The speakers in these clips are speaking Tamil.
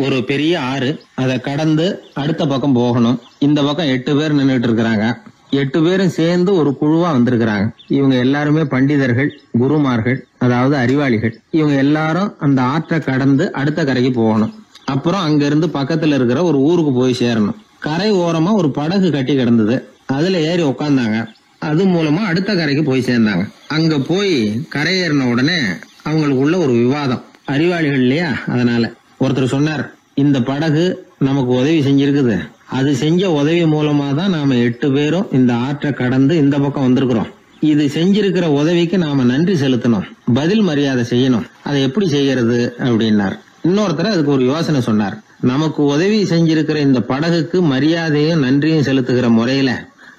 ஒரு பெரிய ஆறு, அதை கடந்து அடுத்த பக்கம் போகணும். இந்த பக்கம் 8 பேர் நின்றுட்டு இருக்கிறாங்க. 8 பேரும் சேர்ந்து ஒரு குழுவா வந்திருக்கிறாங்க. இவங்க எல்லாருமே பண்டிதர்கள், குருமார்கள், அதாவது அறிவாளிகள். இவங்க எல்லாரும் அந்த ஆற்றை கடந்து அடுத்த கரைக்கு போகணும். அப்புறம் அங்க இருந்து பக்கத்துல இருக்கிற ஒரு ஊருக்கு போய் சேரணும். கரை ஓரமா ஒரு படகு கட்டி கிடந்தது. அதுல ஏறி உக்காந்தாங்க. அது மூலமா அடுத்த கரைக்கு போய் சேர்ந்தாங்க. அங்க போய் கரையேறின உடனே அவங்களுக்குள்ள ஒரு விவாதம். அறிவாளிகள் இல்லையா, அதனால ஒருத்தர் சொன்னார், இந்த படகு நமக்கு உதவி செஞ்சிருக்குது. அது செஞ்ச உதவி மூலமா தான் நாம 8 பேரும் இந்த ஆற்றை கடந்து இந்த பக்கம் வந்திருக்கிறோம். இது செஞ்சிருக்கிற உதவிக்கு நாம நன்றி செலுத்தணும், பதில் மரியாதை செய்யணும். அதை எப்படி செய்யறது அப்படின்னார். இன்னொருத்தர் அதுக்கு ஒரு யோசனை சொன்னார். நமக்கு உதவி செஞ்சிருக்கிற இந்த படகுக்கு மரியாதையும் நன்றியும் செலுத்துகிற முறையில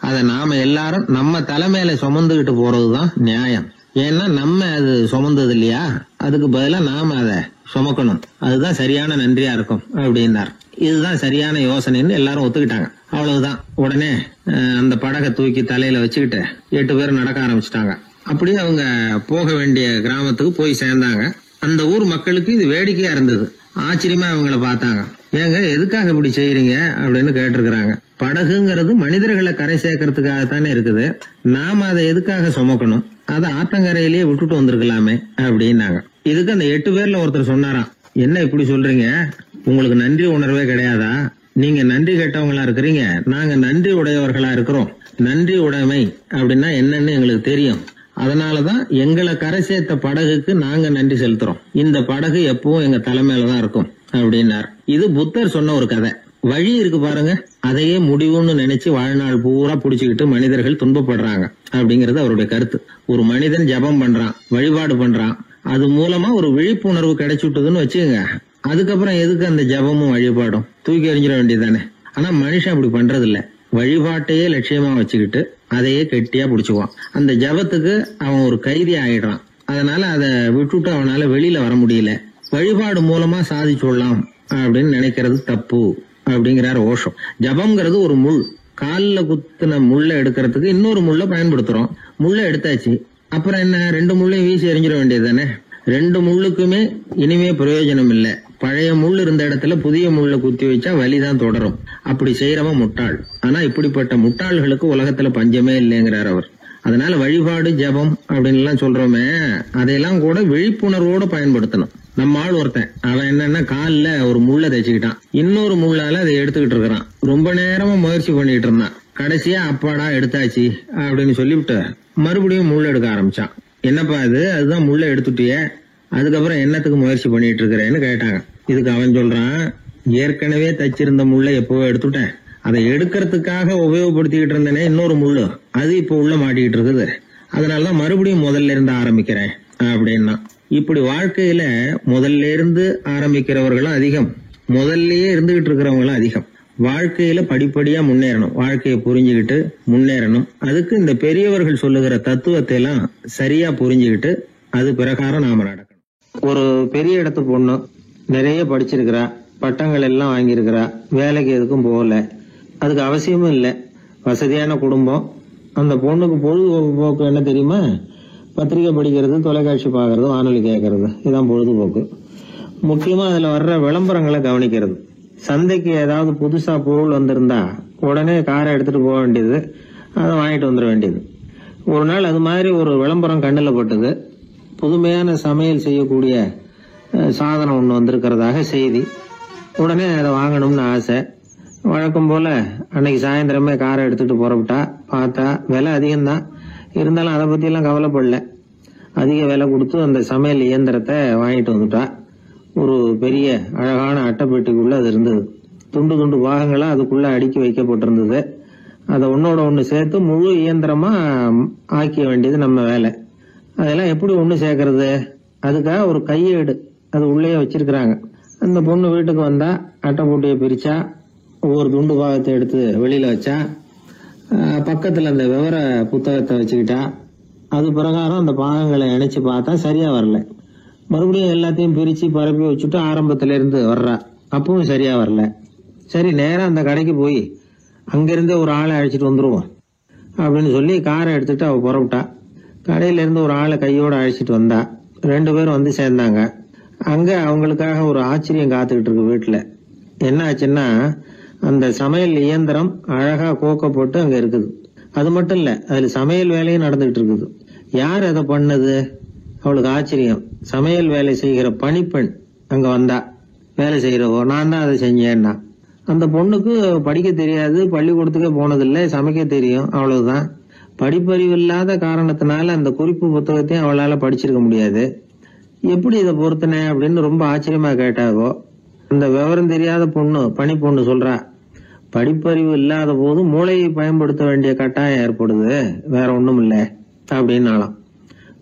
அதை நாம எல்லாரும் நம்ம தலைமையில சுமந்துகிட்டு போறதுதான் நியாயம். ஏன்னா நம்ம அது சுமந்தது இல்லையா, அதுக்கு பதிலா நாம அதை சுமக்கணும். அதுதான் சரியான நன்றியா இருக்கும் அப்படின்னார். இதுதான் சரியான யோசனைன்னு எல்லாரும் ஒத்துக்கிட்டாங்க. அவ்வளவுதான். உடனே அந்த படகை தூக்கி தலையில வச்சுக்கிட்டு 8 பேர் நடக்க ஆரம்பிச்சிட்டாங்க. அப்படியே அவங்க போக வேண்டிய கிராமத்துக்கு போய் சேர்ந்தாங்க. அந்த ஊர் மக்களுக்கு இது வேடிக்கையா இருந்தது. ஆச்சரியமா அவங்கள பார்த்தாங்க. ஏங்க, எதுக்காக இப்படி செய்யறீங்க அப்படின்னு கேட்டிருக்கிறாங்க. படகுங்கிறது மனிதர்களை கரை சேர்க்கறதுக்காகத்தானே இருக்குது. நாம அதை எதுக்காக சுமக்கணும்? அதை ஆற்றங்கரையிலேயே விட்டுட்டு வந்திருக்கலாமே அப்படின்னாங்க. இதுக்கு அந்த 8 பேர்ல ஒருத்தர் சொன்னாராம், என்ன இப்படி சொல்றீங்க? உங்களுக்கு நன்றி உணர்வே கிடையாதா? நீங்க நன்றி கேட்டவங்களா இருக்கிறீங்க, நாங்க நன்றி உடையவர்களா இருக்கிறோம். நன்றி உடைமை அப்படின்னா என்னன்னு எங்களுக்கு தெரியும். அதனாலதான் எங்களை கரை சேர்த்த படகுக்கு நாங்க நன்றி செலுத்துறோம். இந்த படகு எப்பவும் எங்க தலைமையிலதான் இருக்கும் அப்படின்னார். இது புத்தர் சொன்ன ஒரு கதை. வழி இருக்கு பாருங்க, அதையே முடிவுன்னு நினைச்சு வாழ்நாள் பூரா புடிச்சுக்கிட்டு மனிதர்கள் துன்பப்படுறாங்க அப்படிங்கறது அவருடைய கருத்து. ஒரு மனிதன் ஜபம் பண்றான், வழிபாடு பண்றான், அது மூலமா ஒரு விழிப்புணர்வு கிடைச்சுட்டுதுன்னு வச்சுக்கோங்க. அதுக்கப்புறம் எதுக்கு அந்த ஜபமும் வழிபாடும்? தூக்கி எறிஞ்சிட வேண்டியதானே. ஆனா மனுஷன் அப்படி பண்றது இல்ல. வழிபாட்டையே லட்சியமா வச்சுக்கிட்டு அதையே கெட்டியா புடிச்சுக்குவான். அந்த ஜபத்துக்கு அவன் ஒரு கைதி ஆயிடுறான். அதனால அதை விட்டுட்டு அவனால வெளியில வர முடியல. வழிபாடு மூலமா சாதிச்சுடலாம் அப்படின்னு நினைக்கிறது தப்பு அப்படிங்கிறார் ஓஷோ. ஜபம்ங்கிறது ஒரு முள். காலில் குத்துன முள்ள எடுக்கிறதுக்கு இன்னொரு முள்ள பயன்படுத்துறோம். முள்ள எடுத்தாச்சு, அப்புறம் என்ன? 2 முள்ளையும் வீசி எறிஞ்சிட வேண்டியது தானே. 2 முள்ளுக்குமே இனிமே பிரயோஜனம் இல்ல. பழைய முள் இருந்த இடத்துல புதிய முள்ள குத்தி வச்சா வலிதான் தொடரும். அப்படி செய்யறவன் முட்டாள். ஆனா இப்படிப்பட்ட முட்டாள்களுக்கு உலகத்துல பஞ்சமே இல்லைங்கிறார் அவர். அதனால வழிபாடு, ஜபம் அப்படின்னு எல்லாம் சொல்றோமே, அதையெல்லாம் கூட விழிப்புணர்வோட பயன்படுத்தணும். நம்ம ஆள் ஒருத்தன், அவன் என்னன்னா காலில் ஒரு முள்ள தைச்சுக்கிட்டான், இன்னொரு முள்ளால அதை எடுத்துக்கிட்டு இருக்கிறான். ரொம்ப நேரமா முயற்சி பண்ணிட்டு இருந்தான். கடைசியா அப்பாடா எடுத்தாச்சு அப்படின்னு சொல்லிவிட்டு மறுபடியும் முள்ள எடுக்க ஆரம்பிச்சான். என்னப்பா இது, அதுதான் முள்ள எடுத்துட்டிய, அதுக்கப்புறம் என்னத்துக்கு முயற்சி பண்ணிட்டு இருக்கிறேன்னு கேட்டாங்க. இதுக்கு அவன் சொல்றான், ஏற்கனவே தச்சிருந்த முள்ள எப்பவோ எடுத்துட்டேன், அதை எடுக்கிறதுக்காக உபயோகப்படுத்திக்கிட்டு இருந்தேனே இன்னொரு முள்ளு, அது இப்ப உள்ள மாட்டிக்கிட்டு இருக்குது, அதனாலதான் மறுபடியும் முதல்ல இருந்து ஆரம்பிக்கிறேன் அப்படின்னா. இப்படி வாழ்க்கையில முதல்ல இருந்து ஆரம்பிக்கிறவர்களும் அதிகம், முதல்லயே இருந்துகிட்டு இருக்கிறவங்களும் அதிகம். வாழ்க்கையில படிப்படியா முன்னேறணும், வாழ்க்கையை புரிஞ்சுக்கிட்டு முன்னேறணும். அதுக்கு இந்த பெரியவர்கள் சொல்லுகிற தத்துவத்தை எல்லாம் சரியா புரிஞ்சுக்கிட்டு அது பிரகாரம் நாம நடக்கணும். ஒரு பெரிய இடத்து பொண்ணு நிறைய படிச்சிருக்கிறா, பட்டங்கள் எல்லாம் வாங்கியிருக்கிறா, வேலைக்கு எதுக்கும் போகல, அதுக்கு அவசியமும் இல்லை, வசதியான குடும்பம். அந்த பொண்ணுக்கு பொழுதுபோக்கு என்ன தெரியுமா? பத்திரிகை படிக்கிறது, தொலைக்காட்சி பார்க்கறது, வானொலி கேட்கறது, இதுதான் பொழுதுபோக்கு. முக்கியமா அதுல வர்ற விளம்பரங்களை கவனிக்கிறது. சந்தைக்கு ஏதாவது புதுசா பொருள் வந்திருந்தா உடனே காரை எடுத்துட்டு போக வேண்டியது, அதை வாங்கிட்டு வந்துட வேண்டியது. ஒரு நாள் அது மாதிரி ஒரு விளம்பரம் கண்ணில் பட்டது. புதுமையான சமையல் செய்யக்கூடிய சாதனம் ஒன்று வந்திருக்கிறதாக செய்தி. உடனே அதை வாங்கணும்னு ஆசை. வழக்கம் போல அன்னைக்கு சாயந்தரமே காரை எடுத்துட்டு புறப்பட்டா. பார்த்தா விலை அதிகம்தான், இருந்தாலும் அதை பத்தி எல்லாம் கவலைப்படல. அதிக விலை கொடுத்து அந்த சமையல் இயந்திரத்தை வாங்கிட்டு வந்துட்டா. ஒரு பெரிய அழகான அட்டைப்பெட்டிக்குள்ள அது இருந்தது. துண்டு துண்டு பாகங்களா அதுக்குள்ள அடுக்கி வைக்கப்பட்டிருந்தது. அதை ஒன்னோட ஒண்ணு சேர்த்து முழு இயந்திரமா ஆக்கிய வேண்டியது நம்ம வேலை. அதெல்லாம் எப்படி ஒண்ணு சேர்க்கறது? அதுக்காக ஒரு கையேடு அது உள்ளேயே வச்சிருக்கிறாங்க. அந்த பொண்ணு வீட்டுக்கு வந்தா அட்டைப்பூட்டியை பிரிச்சா, ஒவ்வொரு துண்டு பாகத்தை எடுத்து வெளியில வச்சா, பக்கத்துல அந்த விவர புத்தகத்தை வச்சுக்கிட்டா. அது பிரகாரம் அந்த பாகங்களை இணைச்சு பார்த்தா சரியா வரல. மறுபடியும் எல்லாத்தையும் பிரிச்சு பரப்பி வச்சுட்டு ஆரம்பத்துல இருந்து வர்றா, அப்பவும் சரியா வரல. சரி, நேரம் அந்த கடைக்கு போய் அங்கிருந்தே ஒரு ஆளை அழைச்சிட்டு வந்துருவோம் அப்படின்னு சொல்லி காரை எடுத்துட்டு அவ புறப்பட்டா. கடையில இருந்து ஒரு ஆளை கையோட அழைச்சிட்டு வந்தா. 2 பேரும் வந்து சேர்ந்தாங்க. அங்க அவங்களுக்காக ஒரு ஆச்சரியம் காத்துக்கிட்டு இருக்கு வீட்டுல. என்ன ஆச்சுன்னா, அந்த சமையல் இயந்திரம் அழகா கோக்கப்பட்டு அங்க இருக்குது. அது மட்டும் இல்ல, அதுல சமையல் வேலையும் நடந்துகிட்டு இருக்குது. யார் அதை பண்ணது? அவளுக்கு ஆச்சரியம். சமையல் வேலை செய்கிற பணிப்பெண் அங்க வந்தா, வேலை செய்யறவோ, நான் தான் அதை செஞ்சேன்னா. அந்த பொண்ணுக்கு படிக்க தெரியாது, பள்ளிக்கூடத்துக்கே போனதில்லை, சமைக்க தெரியும், அவ்வளவுதான். படிப்பறிவு இல்லாத காரணத்தினால அந்த குறிப்பு புத்தகத்தையும் அவளால படிச்சிருக்க முடியாது. எப்படி இதை பொறுத்தனே அப்படின்னு ரொம்ப ஆச்சரியமா கேட்டாவோ, அந்த விவரம் தெரியாத பொண்ணு, பணி பொண்ணு சொல்றா, படிப்பறிவு இல்லாத போது மூளையை பயன்படுத்த வேண்டிய கட்டாயம் ஏற்படுது, வேற ஒண்ணும் இல்லை அப்படின்னாலாம்.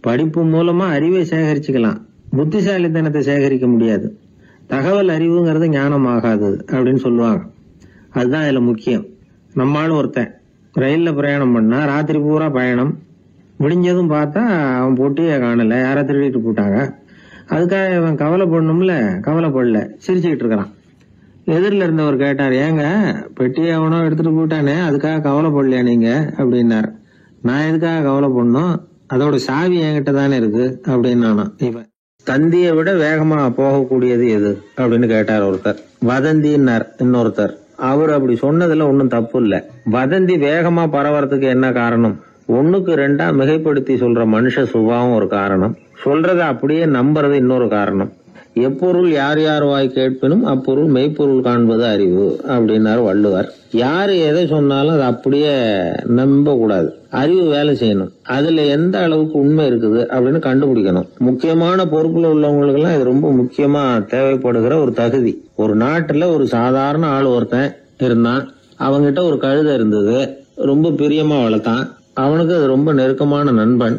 படிப்பு மூலமா அறிவை சேகரிச்சுக்கலாம், புத்திசாலித்தனத்தை சேகரிக்க முடியாது. தகவல் அறிவுங்கிறது ஞானம் ஆகாது அப்படின்னு சொல்லுவாங்க. அதுதான் இதுல முக்கியம். நம்மளும் ஒருத்தன் ரயில்ல பிரயாணம் பண்ணா, ராத்திரி பூரா பயணம், முடிஞ்சதும் பார்த்தா அவன் பொட்டியே காணல, யார திருடிட்டு போட்டாங்க. அதுக்காக அவன் கவலைப்படணும்ல, கவலைப்படல, சிரிச்சுக்கிட்டு இருக்கிறான். எதிரில் இருந்தவர் கேட்டார், ஏங்க பெட்டியை அவனோ எடுத்துட்டு போட்டானே, அதுக்காக கவலைப்படலையா நீங்க அப்படின்னார். நான் எதுக்காக கவலைப்படணும், அதோட சாவி என்கிட்ட தானே இருக்கு அப்படின்னு நானா. இவன் தந்தியை விட வேகமா போகக்கூடியது எது அப்படின்னு கேட்டார் ஒருத்தர். வதந்தின்னார் இன்னொருத்தர். அவர் அப்படி சொன்னதுல ஒன்னும் தப்பு இல்ல. வதந்தி வேகமா பரவறதுக்கு என்ன காரணம்? 1க்கு 2 மிகைப்படுத்தி சொல்ற மனுஷ சுபாவம் ஒரு காரணம், சொல்றத அப்படியே நம்புறது இன்னொரு காரணம். எப்பொருள் யார் யார் வாய் கேட்பினும் அப்பொருள் மெய்ப்பொருள் காண்பது அறிவு அப்படின்னாரு வள்ளுவர். யாரு எதை சொன்னாலும் அதை அப்படியே நம்ப கூடாது, அறிவு வேலை செய்யணும். அதுல எந்த அளவுக்கு உண்மை இருக்குது அப்படின்னு கண்டுபிடிக்கணும். முக்கியமான பொறுப்புல உள்ளவங்களுக்கு எல்லாம் இது ரொம்ப முக்கியமா தேவைப்படுகிற ஒரு தகுதி. ஒரு நாட்டுல ஒரு சாதாரண ஆள் ஒருத்தன் இருந்தான், அவங்கிட்ட ஒரு கழுதை இருந்தது, ரொம்ப பிரியமா வளர்த்தான். அவனுக்கு அது ரொம்ப நெருக்கமான நண்பன்.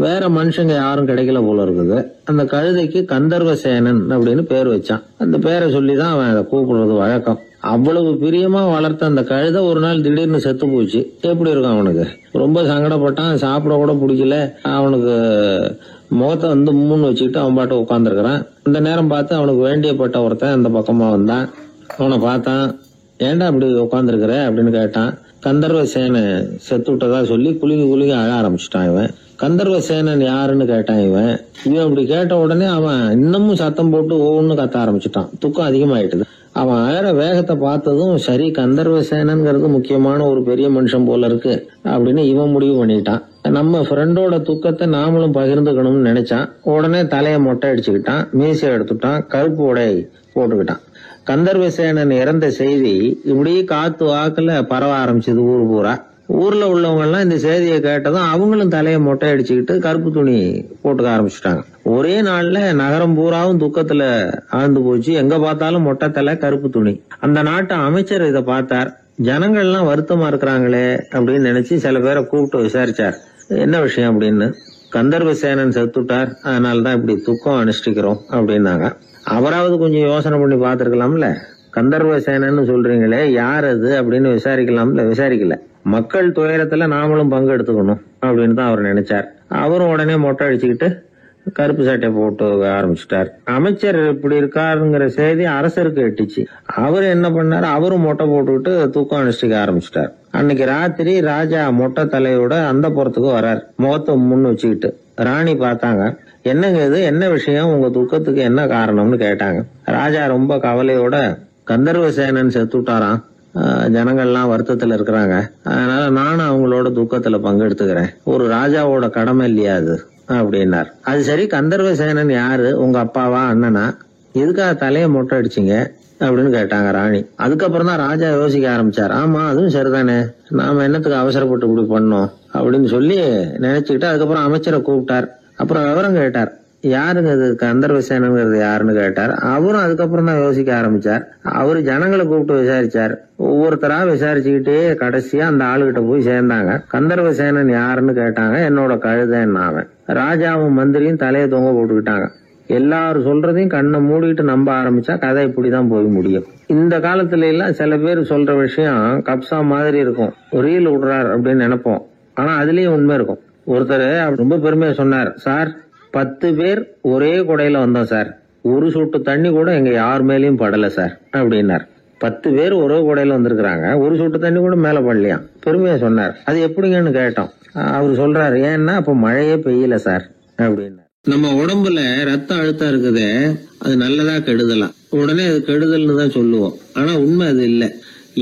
வேற மனுஷங்க யாரும் கிடைக்கல போல இருக்குது. அந்த கழுதைக்கு கந்தர்வசேனன் அப்படின்னு பேர் வச்சான். அந்த பேரை சொல்லிதான் அவன் அதை கூப்பிடுறது வழக்கம். அவ்வளவு பிரியமா வளர்த்த அந்த கழுதை ஒரு நாள் திடீர்னு செத்து போச்சு. எப்படி இருக்கும் அவனுக்கு? ரொம்ப சங்கடப்பட்டான், சாப்பிட கூட பிடிக்கல. அவனுக்கு முகத்தை மூணு வச்சுக்கிட்டு அவன் பாட்டு உட்காந்துருக்கிறான். இந்த நேரம் பார்த்து அவனுக்கு வேண்டியப்பட்ட ஒருத்தன் அந்த பக்கமா வந்தான். அவனை பார்த்தான். ஏன்டா அப்படி உட்காந்துருக்கிற அப்படின்னு கேட்டான். கந்தர்வசேனன் செத்து விட்டதா சொல்லி குலுங்கி அழ ஆரம்பிச்சுட்டான் இவன். கந்தர்வசேனன் யாருன்னு கேட்டான் இவன். அப்படி கேட்ட உடனே அவன் இன்னமும் சத்தம் போட்டு ஒவ்வொன்னு கத்த ஆரம்பிச்சுட்டான். துக்கம் அதிகமாயிட்டுது. அவன் அழற வேகத்தை பார்த்ததும், சரி கந்தர்வசேனன்கிறது முக்கியமான ஒரு பெரிய மனுஷன் போல இருக்கு அப்படின்னு இவன் முடிவு பண்ணிட்டான். நம்ம ஃப்ரெண்டோட துக்கத்தை நாமளும் பகிர்ந்துக்கணும்னு நினைச்சான். உடனே தலையை மொட்டை அடிச்சுக்கிட்டான், மீசை எடுத்துட்டான், கருப்பு உடை போட்டுக்கிட்டான். கந்தர்வசேனன் இறந்த செய்தி இப்படி காத்து வாக்குல பரவ ஆரம்பிச்சது ஊர் பூரா. ஊர்ல உள்ளவங்க எல்லாம் இந்த செய்தியை கேட்டதும் அவங்களும் தலையை மொட்டை அடிச்சுக்கிட்டு கருப்பு துணி போட்டுக்க ஆரம்பிச்சுட்டாங்க. ஒரே நாள்ல நகரம் பூராவும் துக்கத்துல ஆழ்ந்து போச்சு. எங்க பார்த்தாலும் மொட்டை தலை, கருப்பு துணி. அந்த நாட்டு அமைச்சர் இதை பார்த்தார். ஜனங்கள்லாம் வருத்தமா இருக்கிறாங்களே அப்படின்னு நினைச்சு சில பேரை கூப்பிட்டு விசாரிச்சார், என்ன விஷயம் அப்படின்னு. கந்தர்வசேனன் செத்துட்டார், அதனாலதான் இப்படி துக்கம் அனுஷ்டிக்கிறோம் அப்படின்னாங்க. அவராவது கொஞ்சம் யோசனை பண்ணி பார்த்திருக்கலாம்ல. கந்தர்வசேனன்னு சொல்றீங்களே, யார் அது அப்படின்னு விசாரிக்கலாம்ல. விசாரிக்கல. மக்கள் துயரத்துல நாமளும் பங்கு எடுத்துக்கணும் அப்படின்னு தான் அவர் நினைச்சார். அவரும் உடனே மொட்டை அடிச்சுக்கிட்டு கருப்பு சட்டை போட்டு ஆரம்பிச்சுட்டார். அமைச்சர் இப்படி இருக்காருங்கிற செய்தி அரசருக்கு எட்டுச்சு. அவர் என்ன பண்ணாரு, அவரும் மொட்டை போட்டுக்கிட்டு தூக்கம் அனுஷ்டிக்க ஆரம்பிச்சுட்டார். அன்னைக்கு ராத்திரி ராஜா மொட்டை தலையோட அந்த புறத்துக்கு வர்றார், முகத்தை முன்னு வச்சுக்கிட்டு. ராணி பார்த்தாங்க. என்னங்க இது, என்ன விஷயம், உங்க துக்கத்துக்கு என்ன காரணம்னு கேட்டாங்க. ராஜா ரொம்ப கவலையோட, கந்தர்வசேனன் செத்துட்டாராம், ஜனங்கள்லாம் வருத்தத்துல இருக்கிறாங்க, அதனால நானும் அவங்களோட துக்கத்துல பங்கெடுத்துக்கிறேன், ஒரு ராஜாவோட கடமை இல்லையா அது அப்படின்னார். அது சரி, கந்தர்வசேனன் யாரு, உங்க அப்பாவா அண்ணனா, எதுக்காக தலைய மொட்டை அடிச்சிங்க அப்படின்னு கேட்டாங்க ராணி. அதுக்கப்புறம் தான் ராஜா யோசிக்க ஆரம்பிச்சார். ஆமா, அதுவும் சரிதானே, நாம என்னத்துக்கு அவசரப்பட்டு இப்படி பண்ணோம் அப்படின்னு சொல்லி நினைச்சுக்கிட்டு அதுக்கப்புறம் அமைச்சரை கூப்பிட்டார். அப்புறம் விவரம் கேட்டார், யாருங்க இது கந்தர்வசேனங்கிறது யாருன்னு கேட்டார். அவரும் அதுக்கப்புறம் தான் யோசிக்க ஆரம்பிச்சார். அவரு ஜனங்களை கூப்பிட்டு விசாரிச்சார். ஒவ்வொருத்தரா விசாரிச்சுக்கிட்டே கடைசியா அந்த ஆளுகிட்ட போய் சேர்ந்தாங்க. கந்தர்வசேனன் யாருன்னு கேட்டாங்க. என்னோட கழுதைன்னு அவன். ராஜாவும் மந்திரியும் தலையை தொங்க போட்டுக்கிட்டாங்க. எல்லாரும் சொல்றதையும் கண்ணை மூடிட்டு நம்ப ஆரம்பிச்சா கதை இப்படிதான் போய் முடியும். இந்த காலத்துல எல்லாம் சில பேர் சொல்ற விஷயம் கப்சா மாதிரி இருக்கும், ரீல் விடுறார் அப்படின்னு நினைப்போம். ஆனா அதுலயும் உண்மை இருக்கும். ஒருத்தர் ரொம்ப பெருமையா சொன்னார், சார் 10 பேர் ஒரே குடையில வந்தோம் சார், ஒரு சொட்டு தண்ணி கூட எங்க யார் மேலயும் படல சார் அப்படின்னார். 10 பேர் ஒரே குடையில வந்திருக்கிறாங்க, ஒரு சொட்டு தண்ணி கூட மேல படலையாம். பெருமையா சொன்னார். அது எப்படிங்கன்னு கேட்டோம். அவரு சொல்றாரு, ஏன்னா அப்ப மழையே பெய்யல சார் அப்படின்னார். நம்ம உடம்புல ரத்த அழுத்தம் இருக்குதே, அது நல்லதா கெடுதலாம். உடனே அது கெடுதல்னு தான் சொல்லுவோம். ஆனா உண்மை அது இல்ல.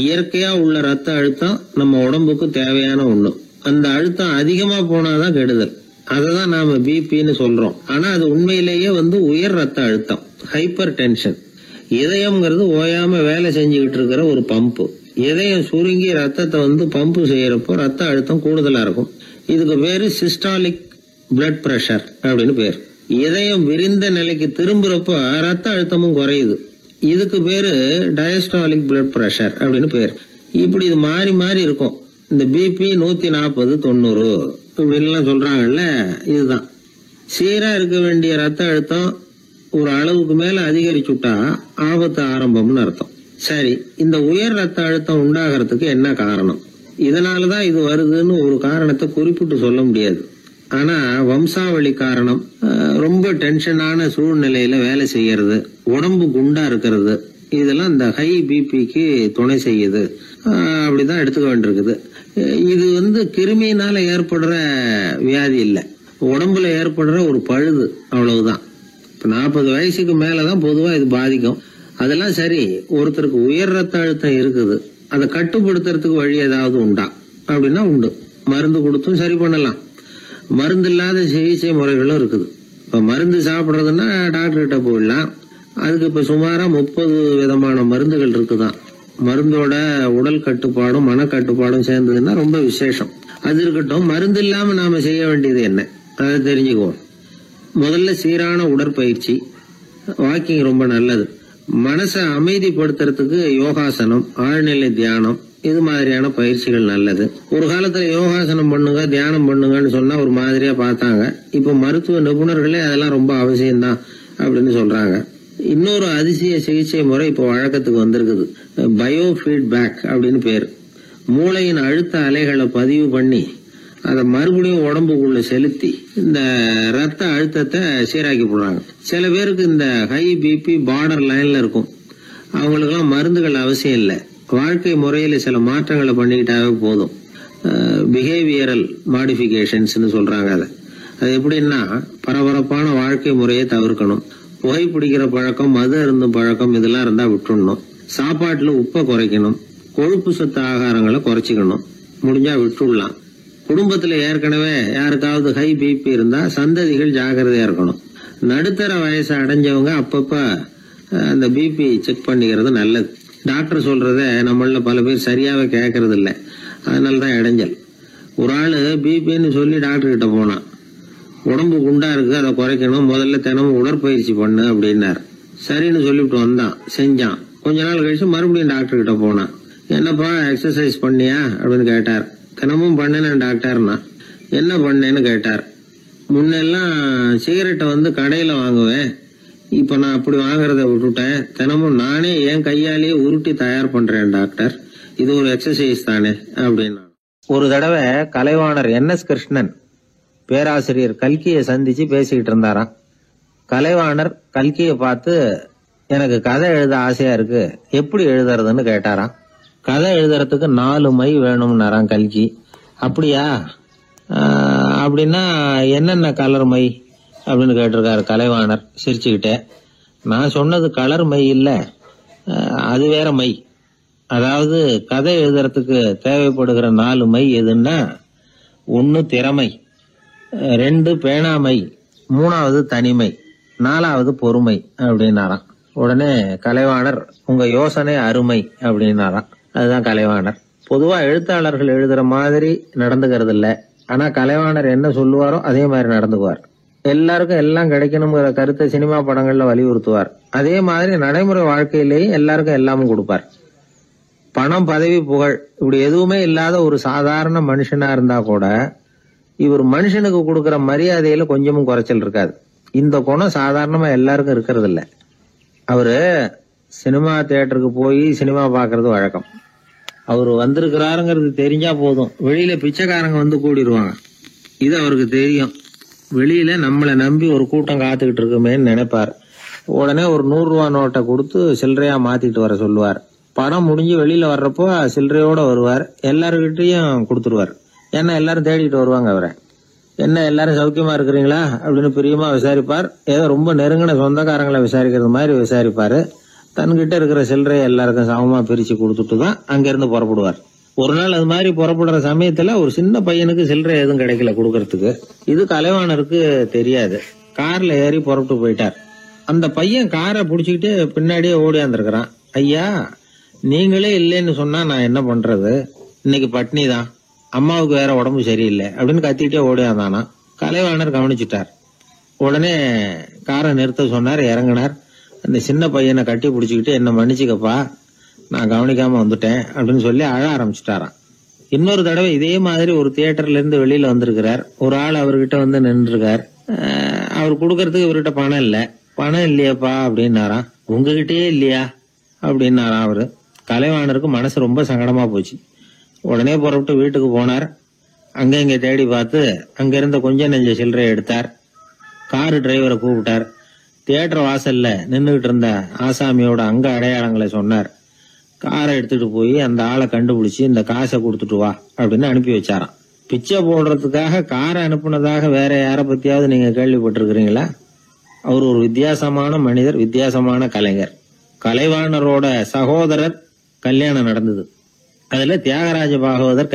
இயற்கையா உள்ள ரத்த அழுத்தம் நம்ம உடம்புக்கு தேவையான ஒண்ணு. அந்த அழுத்தம் அதிகமா போனாதான் கெடுதல். அததான் நாம பிபின்னு சொல்றோம். ஆனா அது உண்மையிலேயே உயர் ரத்த அழுத்தம், ஹைப்பர் டென்ஷன். இதயம்ங்கிறது ஓயாம வேலை செஞ்சுக்கிட்டு இருக்கிற ஒரு பம்பு. இதயம் சுருங்கி ரத்தத்தை பம்பு செய்யறப்போ ரத்த அழுத்தம் கூடுதலா இருக்கும். இதுக்கு பேரு சிஸ்டாலிக் பிளட் பிரஷர் அப்படின்னு பேர். இதயம் விரிந்த நிலைக்கு திரும்புறப்ப ரத்த அழுத்தமும் குறையுது. இதுக்கு பேரு டயஸ்டாலிக் பிளட் பிரஷர் அப்படின்னு பேர். இப்படி இது மாறி மாறி இருக்கும். இந்த பிபி 140/90 இப்படின்லாம் சொல்றாங்கல்ல, இதுதான். சீரா இருக்க வேண்டிய ரத்த அழுத்தம் ஒரு அளவுக்கு மேல அதிகரிச்சுட்டா ஆபத்து ஆரம்பம்னு அர்த்தம். சரி, இந்த உயர் ரத்த அழுத்தம் உண்டாகிறதுக்கு என்ன காரணம்? இதனாலதான் இது வருதுன்னு ஒரு காரணத்தை குறிப்பிட்டு சொல்ல முடியாது. ஆனா வம்சாவளி காரணம், ரொம்ப டென்ஷனான சூழ்நிலையில வேலை செய்யறது, உடம்பு குண்டா இருக்கிறது, இதெல்லாம் இந்த ஹை பிபிக்கு துணை செய்யுது. அப்படிதான் எடுத்துக்க வேண்டியிருக்குது. இது கிருமியினால ஏற்படுற வியாதி இல்ல, உடம்புல ஏற்படுற ஒரு பழுது, அவ்வளவுதான். இப்ப 40 வயசுக்கு மேலதான் பொதுவா இது பாதிக்கும். அதெல்லாம் சரி. ஒருத்தருக்கு உயர் ரத்த அழுத்தம் இருக்குது, அதை கட்டுப்படுத்துறதுக்கு வழி ஏதாவது உண்டா அப்படின்னா உண்டு. மருந்து கொடுத்தும் சரி பண்ணலாம். மருந்து இல்லாத சிகிச்சை முறைகளும் இருக்குது. இப்ப மருந்து சாப்பிடுறதுன்னா டாக்டர் கிட்ட போயிடலாம். அதுக்கு இப்ப சுமாரா 30 விதமான மருந்துகள் இருக்குதான். மருந்தோட உடல் கட்டுப்பாடும் மனக்கட்டுப்பாடும் சேர்ந்ததுன்னா ரொம்ப விசேஷம். அது இருக்கட்டும், மருந்து இல்லாம நாம செய்ய வேண்டியது என்ன, அதை தெரிஞ்சுக்குவோம். முதல்ல சீரான உடற்பயிற்சி, வாக்கிங் ரொம்ப நல்லது. மனசை அமைதிப்படுத்துறதுக்கு யோகாசனம், ஆழ்நிலை தியானம், இது மாதிரியான பயிற்சிகள் நல்லது. ஒரு காலத்துல யோகாசனம் பண்ணுங்க, தியானம் பண்ணுங்கன்னு சொன்னா ஒரு மாதிரியா பார்த்தாங்க. இப்ப மருத்துவ நிபுணர்களே அதெல்லாம் ரொம்ப அவசியம்தான் அப்படின்னு சொல்றாங்க. இன்னொரு அதிசய சிகிச்சை முறை இப்போ வழக்கத்துக்கு வந்திருக்குது. பயோ ஃபீட்பேக் அப்படின்னு பேர். மூளையின் அழுத்த அலைகளை பதிவு பண்ணி அதை மறுபடியும் உடம்புக்குள்ள செலுத்தி இந்த ரத்த அழுத்தத்தை சீராக்கி போடுறாங்க. சில பேருக்கு இந்த ஹை பிபி பார்டர் லைன்ல இருக்கும். அவங்களுக்கெல்லாம் மருந்துகள் அவசியம் இல்லை. வாழ்க்கை முறையில சில மாற்றங்களை பண்ணிக்கிட்டாவே போதும். பிஹேவியரல் மாடிஃபிகேஷன்ஸ் சொல்றாங்க. அது எப்படின்னா, பரபரப்பான வாழ்க்கை முறையை தவிர்க்கணும். புகைப்பிடிக்கிற பழக்கம், மது அருந்தும் பழக்கம், இதெல்லாம் இருந்தா விட்டுடணும். சாப்பாட்டுல உப்பை குறைக்கணும். கொழுப்பு சத்து ஆகாரங்களை குறைச்சிக்கணும். முடிஞ்சா விட்டுடலாம். குடும்பத்துல ஏற்கனவே யாருக்காவது ஹை பிபி இருந்தா சந்ததிகள் ஜாகிரதையா இருக்கணும். நடுத்தர வயசை அடைஞ்சவங்க அப்பப்ப அந்த பிபி செக் பண்ணிக்கிறது நல்லது. டாக்டர் சொல்றத நம்மள பல பேர் சரியாவே கேட்கறது இல்ல. அதனாலதான் இடைஞ்சல். ஒரு ஆளு பிபின்னு சொல்லி டாக்டர் கிட்ட போனான். உடம்பு குண்டா இருக்கு, அதை குறைக்கணும், முதல்ல தினமும் உடற்பயிற்சி பண்ணு அப்படின்னாரு. சரின்னு சொல்லிவிட்டு வந்தான், செஞ்சான். கொஞ்ச நாள் கழிச்சு மறுபடியும் டாக்டர் கிட்ட போனான். என்னப்பா எக்ஸசைஸ் பண்ணியா அப்படின்னு கேட்டார். தினமும் பண்ணேன் டாக்டர்னா. என்ன பண்ணேன்னு கேட்டார். முன்னெல்லாம் சிகரெட்டை கடையில வாங்குவேன், இப்ப நான் அப்படி வாங்குறத விட்டுட்டேன். தினமும் நானே என் கையாலேயே உருட்டி தயார் பண்றேன் டாக்டர். இது ஒரு எக்ஸசைஸ் தானே அப்படின்னா. ஒரு தடவை கலைவாணர் NS கிருஷ்ணன் பேராசிரியர் கல்கியை சந்திச்சு பேசிக்கிட்டு இருந்தாராம். கலைவாணர் கல்கியை பார்த்து, எனக்கு கதை எழுத ஆசையா இருக்கு, எப்படி எழுதுறதுன்னு கேட்டாராம். கதை எழுதுறதுக்கு 4 மை வேணும்னாராம் கல்கி. அப்படியா, அப்படின்னா என்னென்ன கலர் மை அப்படின்னு கேட்டிருக்காரு கலைவாணர் சிரிச்சுக்கிட்டே. நான் சொன்னது கலர் மை இல்ல, அது வேற மை. அதாவது கதை எழுதுறதுக்கு தேவைப்படுகிற 4 மை எதுன்னா, 1 திறமை, 2 பேணாமை, 3வது தனிமை, 4வது பொறுமை அப்படின்னாராம். உடனே கலைவாணர், உங்க யோசனை அருமை அப்படின்னாராம். அதுதான் கலைவாணர். பொதுவா எழுத்தாளர்கள் எழுதுற மாதிரி நடந்துக்கிறது இல்ல. ஆனா கலைவாணர் என்ன சொல்லுவாரோ அதே மாதிரி நடந்துக்குவார். எல்லாருக்கும் எல்லாம் கிடைக்கணுங்கிற கருத்தை சினிமா படங்கள்ல வலியுறுத்துவார். அதே மாதிரி நடைமுறை வாழ்க்கையிலேயே எல்லாருக்கும் எல்லாமும் கொடுப்பார். பணம், பதவி, புகழ் இப்படி எதுவுமே இல்லாத ஒரு சாதாரண மனுஷனா இருந்தா கூட இவர் மனுஷனுக்கு கொடுக்கற மரியாதையில கொஞ்சமும் குறைச்சல் இருக்காது. இந்த குணம் சாதாரணமா எல்லாருக்கும் இருக்கிறது இல்ல. அவரு சினிமா தியேட்டருக்கு போய் சினிமா பாக்குறது வழக்கம். அவரு வந்திருக்கிறாருங்கிறது தெரிஞ்சா போதும், வெளியில பிச்சைக்காரங்க கூடிடுவாங்க. இது அவருக்கு தெரியும். வெளியில நம்மளை நம்பி ஒரு கூட்டம் காத்துக்கிட்டு இருக்குமேன்னு நினைப்பார். உடனே ஒரு 100 ரூபா நோட்டை கொடுத்து சில்லறையா மாத்திட்டு வர சொல்லுவார். படம் முடிஞ்சு வெளியில வர்றப்போ சில்லறையோட வருவார். எல்லாருக்கிட்டையும் கொடுத்துருவார். ஏன்னா எல்லாரும் தேடிட்டு வருவாங்க அவரை. என்ன எல்லாரும் சௌக்கியமா இருக்கிறீங்களா அப்படின்னு பிரியமா விசாரிப்பார். ஏதோ ரொம்ப நெருங்கின சொந்தக்காரங்களை விசாரிக்கிறது மாதிரி விசாரிப்பாரு. தன்கிட்ட இருக்கிற சில்லறையை எல்லாருக்கும் சமமா பிரிச்சு கொடுத்துட்டு தான் அங்கிருந்து புறப்படுவார். ஒரு நாள் அது மாதிரி புறப்படுற சமயத்துல ஒரு சின்ன பையனுக்கு சில்லறை எதுவும் கிடைக்கல கொடுக்கறதுக்கு. இது கலைவாணருக்கு தெரியாது. கார்ல ஏறி புறப்பட்டு போயிட்டார். அந்த பையன் காரை புடிச்சுக்கிட்டு பின்னாடியே ஓடியாந்துருக்கிறான். ஐயா, நீங்களே இல்லைன்னு சொன்னா நான் என்ன பண்றது? இன்னைக்கு பட்னி தான், அம்மாவுக்கு வேற உடம்பு சரியில்லை அப்படின்னு கத்திக்கிட்டே ஓடியாந்தானா. கலைவாணர் கவனிச்சுட்டார். உடனே காரை நிறுத்த சொன்னார். இறங்கினார். அந்த சின்ன பையனை கட்டி பிடிச்சிக்கிட்டு என்ன மன்னிச்சுக்கப்பா, நான் கவனிக்காம வந்துட்டேன் அப்படின்னு சொல்லி அழ ஆரம்பிச்சுட்டாராம். இன்னொரு தடவை இதே மாதிரி ஒரு தியேட்டர்ல இருந்து வெளியில வந்திருக்கிறார். ஒரு ஆள் அவர்கிட்ட வந்து நின்றுருக்கார். அவர் கொடுக்கறதுக்கு இவர்கிட்ட பணம் இல்ல. பணம் இல்லையாப்பா அப்படின்னாராம். உங்ககிட்டயே இல்லையா அப்படின்னாராம் அவரு. கலைவாணருக்கு மனசு ரொம்ப சங்கடமா போச்சு. உடனே புறப்பட்டு வீட்டுக்கு போனார். அங்க இங்க தேடி பார்த்து அங்க இருந்த கொஞ்ச நெஞ்ச சில்லறையை எடுத்தார். காரு டிரைவரை கூப்பிட்டார். தியேட்டர் வாசல்ல நின்றுகிட்டு இருந்த ஆசாமியோட அங்க அடையாளங்களை சொன்னார். காரை எடுத்துட்டு போய் அந்த ஆளை கண்டுபிடிச்சு இந்த காசை கொடுத்துட்டு வா அப்படின்னு அனுப்பி வச்சாராம். பிச்சை போடுறதுக்காக காரை அனுப்புனதாக வேற யார பத்தியாவது நீங்க கேள்விப்பட்டிருக்கிறீங்களா? அவர் ஒரு வித்தியாசமான மனிதர், வித்தியாசமான கலைஞர். கலைவாணரோட சகோதரர் கல்யாணம் நடந்தது. அதுல தியாகராஜ பாகவதர்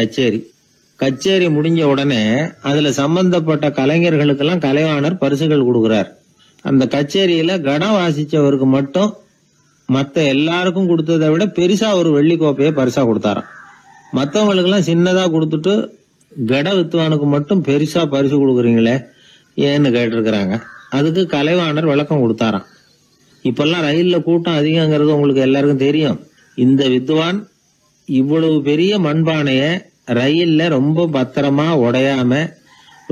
கச்சேரி முடிஞ்ச உடனே அதுல சம்பந்தப்பட்ட கலைஞர்களுக்கெல்லாம் கலைவாணர் பரிசுகள் கொடுக்கிறார். அந்த கச்சேரியில கடம் வாசிச்சவருக்கு மட்டும் மத்த எல்லாருக்கும் கொடுத்ததை விட பெருசா ஒரு வெள்ளி கோப்பையை பரிசா கொடுத்தாராம். மத்தவங்களுக்கு எல்லாம் சின்னதா கொடுத்துட்டு கட வித்துவானுக்கு மட்டும் பெருசா பரிசு கொடுக்குறீங்களே ஏன்னு கேட்டிருக்கிறாங்க. அதுக்கு கலைவாணர் விளக்கம் கொடுத்தாராம். இப்பெல்லாம் ரயில்ல கூட்டம் அதிகங்கிறது உங்களுக்கு எல்லாருக்கும் தெரியும். இந்த வித்வான் இவ்வளவு பெரிய மண்பானைய ரயில்ல ரொம்ப பத்திரமா உடையாம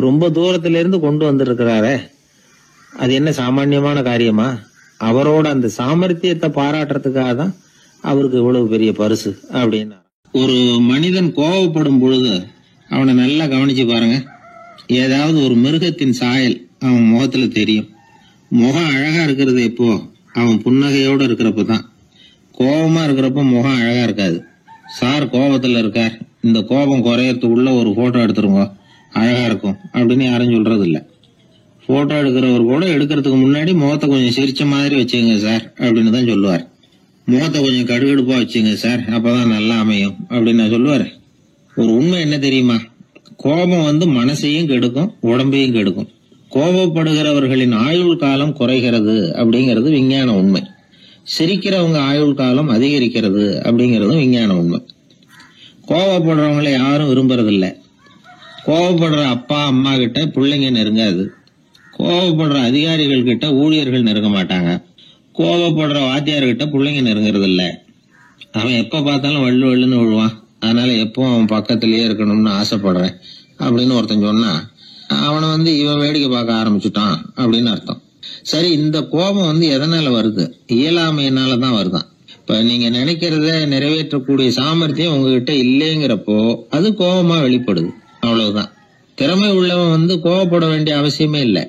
ரொம்ப தூரத்துல இருந்து கொண்டு வந்திருக்கிறாரே, அது என்ன சாமான்யமான காரியமா? அவரோட அந்த சாமர்த்தியத்தை பாராட்டுறதுக்காக தான் அவருக்கு இவ்வளவு பெரிய பரிசு அப்படின்னா. ஒரு மனிதன் கோபப்படும் பொழுது அவனை நல்லா கவனிச்சு பாருங்க. ஏதாவது ஒரு மிருகத்தின் சாயல் அவன் முகத்துல தெரியும். முகம் அழகா இருக்கிறது எப்போ? அவன் புன்னகையோட இருக்கிறப்பதான். கோபமா இருக்கிறப்ப முகம் அழகா இருக்காது. சார் கோபத்துல இருக்கார், இந்த கோபம் குறையறதுக்குள்ள ஒரு போட்டோ எடுத்துருங்க, அழகா இருக்கும் அப்படின்னு யாரும் சொல்றது இல்ல. போட்டோ எடுக்கிறவர் கூட எடுக்கிறதுக்கு முன்னாடி முகத்தை கொஞ்சம் சிரிச்ச மாதிரி வச்சுங்க சார் அப்படின்னு தான் சொல்லுவார். முகத்தை கொஞ்சம் கடுகடுப்பா வச்சுங்க சார், அப்பதான் நல்லா அமையும் அப்படின்னு சொல்லுவாரு. ஒரு உண்மை என்ன தெரியுமா? கோபம் மனசையும் கெடுக்கும், உடம்பையும் கெடுக்கும். கோபப்படுகிறவர்களின் ஆயுள் காலம் குறைகிறது அப்படிங்கிறது விஞ்ஞான உண்மை. சிரிக்கிறவங்க ஆயுள் காலம் அதிகரிக்கிறது அப்படிங்கறதும் விஞ்ஞான உண்மை. கோபப்படுறவங்களை யாரும் விரும்புறதில்ல. கோபப்படுற அப்பா அம்மா கிட்ட பிள்ளைங்க நெருங்காது. கோபப்படுற அதிகாரிகள் கிட்ட ஊழியர்கள் நெருங்க மாட்டாங்க. கோபப்படுற வாத்தியார்கிட்ட பிள்ளைங்க நெருங்குறது இல்ல. அவன் எப்ப பார்த்தாலும் வள்ளு வள்ளுன்னு விழுவான். அதனால எப்போ அவன் பக்கத்திலேயே இருக்கணும்னு ஆசைப்படுறேன் அப்படின்னு ஒருத்தன் சொன்னா அவனை இவன் வேடிக்கை பார்க்க ஆரம்பிச்சுட்டான் அப்படின்னு அர்த்தம். சரி, இந்த கோபம் எதனால வருது? இயலாமையினாலதான் வருதான். இப்ப நீங்க நினைக்கிறத நிறைவேற்றக்கூடிய சாமர்த்தியம் உங்ககிட்ட இல்லைங்கிறப்போ அது கோபமா வெளிப்படுது, அவ்வளவுதான். திறமை உள்ளவன் கோபப்பட வேண்டிய அவசியமே இல்லை.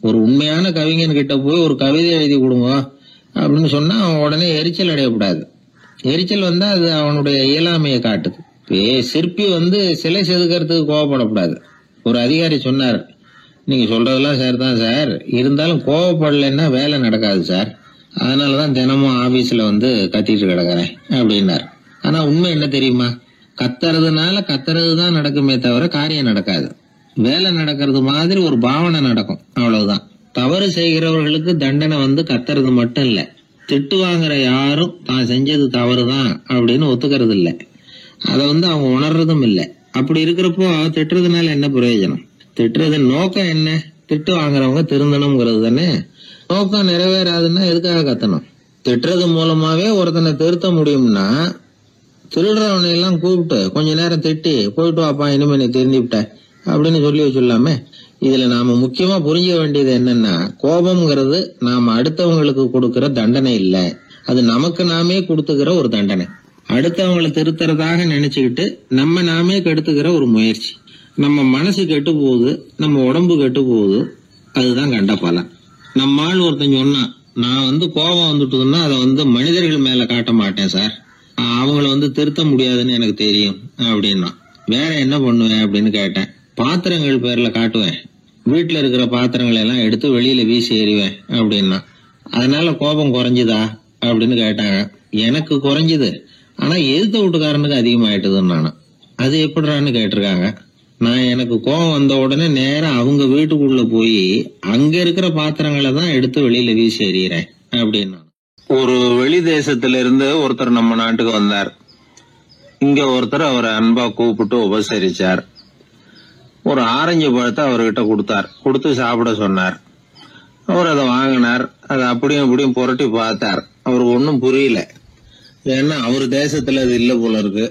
ஒரு உண்மையான கவிஞன் கிட்ட போய் ஒரு கவிதை எழுதி கொடுங்க அப்படின்னு சொன்னா அவன் உடனே எரிச்சல் அடையக்கூடாது. எரிச்சல் வந்தா அது அவனுடைய இயலாமையை காட்டுது. சிற்பி சிலை செதுக்கிறதுக்கு கோபப்படக்கூடாது. ஒரு அதிகாரி சொன்னார், நீங்க சொல்றதெல்லாம் சார் தான் சார், இருந்தாலும் கோபப்படலைன்னா வேலை நடக்காது சார், அதனாலதான் தினமும் ஆபீஸ்ல கத்திட்டு கிடக்குறேன் அப்படின்னாரு. ஆனா உண்மை என்ன தெரியுமா? கத்துறதுனால கத்துறதுதான் நடக்குமே தவிர காரியம் நடக்காது. வேலை நடக்கிறது மாதிரி ஒரு பாவனை நடக்கும், அவ்வளவுதான். தவறு செய்கிறவர்களுக்கு தண்டனை கத்துறது மட்டும் இல்ல, திட்டு வாங்குற யாரும் தான் செஞ்சது தவறுதான் அப்படின்னு ஒத்துக்கிறது இல்ல. அத அவங்க உணர்றதும் இல்ல. அப்படி இருக்கிறப்போ திட்டுறதுனால என்ன பிரயோஜனம்? திட்டுறது நோக்கம் என்ன? திட்டு வாங்குறவங்க திருந்தணும்ங்கிறது தானே. நோக்கம் நிறைவேறாதுன்னா எதுக்காக கத்தணும்? திட்டுறது மூலமாவே ஒருத்தனை திருத்த முடியும்னா திருடுறவனை எல்லாம் கூப்பிட்டு கொஞ்ச நேரம் திட்டி போயிட்டு வாப்பா, இனிமே நீ திருந்திவிட்ட அப்படின்னு சொல்லி வச்சுடலாமே. இதுல நாம முக்கியமா புரிஞ்ச வேண்டியது என்னன்னா, கோபம்ங்கிறது நாம அடுத்தவங்களுக்கு கொடுக்கிற தண்டனை இல்ல, அது நமக்கு நாமே கொடுத்துக்கிற ஒரு தண்டனை. அடுத்தவங்களை திருத்துறதாக நினைச்சுக்கிட்டு நம்ம நாமே கெடுத்துக்கிற ஒரு முயற்சி. நம்ம மனசு கெட்டு போகுது, நம்ம உடம்பு கெட்டு போகுது, அதுதான் கண்ட பலன். நம்ம ஆள் ஒருத்தன் சொன்னா, நான் கோபம் வந்துட்டுதுன்னா அதை மனிதர்கள் மேல காட்ட மாட்டேன் சார், அவங்கள திருத்த முடியாதுன்னு எனக்கு தெரியும் அப்படின்னா. வேற என்ன பண்ணுவேன் அப்படின்னு கேட்டேன். பாத்திரங்கள் பேர்ல காட்டுவேன், வீட்டுல இருக்கிற பாத்திரங்களை எல்லாம் எடுத்து வெளியில வீசி எறிவேன் அப்படின்னா. அதனால கோபம் குறைஞ்சுதா அப்படின்னு கேட்டாங்க. எனக்கு குறைஞ்சுது, ஆனா எதிர்த்த வீட்டுக்காரனுக்கு அதிகமாயிட்டுதுன்னு நானும். அது எப்படிறான்னு கேட்டிருக்காங்க. நான் எனக்கு கோபம் வந்த உடனே நேரம் அவங்க வீட்டுக்குள்ள போய் அங்க இருக்கிற பாத்திரங்களை தான் எடுத்து வெளியில வீசி எறிகிறேன் அப்படின்னா. ஒரு வெளி தேசத்துல இருந்து ஒருத்தர் நம்ம நாட்டுக்கு வந்தார். இங்க ஒருத்தர் அவரை அன்பா கூப்பிட்டு உபசரிச்சார். ஒரு ஆரஞ்சு பழத்தை அவர்கிட்ட கொடுத்தார். கொடுத்து சாப்பிட சொன்னார். அவர் அதை வாங்கினார். அதை அப்படியும் புரட்டி பார்த்தார். அவருக்கு ஒன்னும் புரியல. ஏன்னா அவர் தேசத்துல அது இல்ல போல இருக்கு.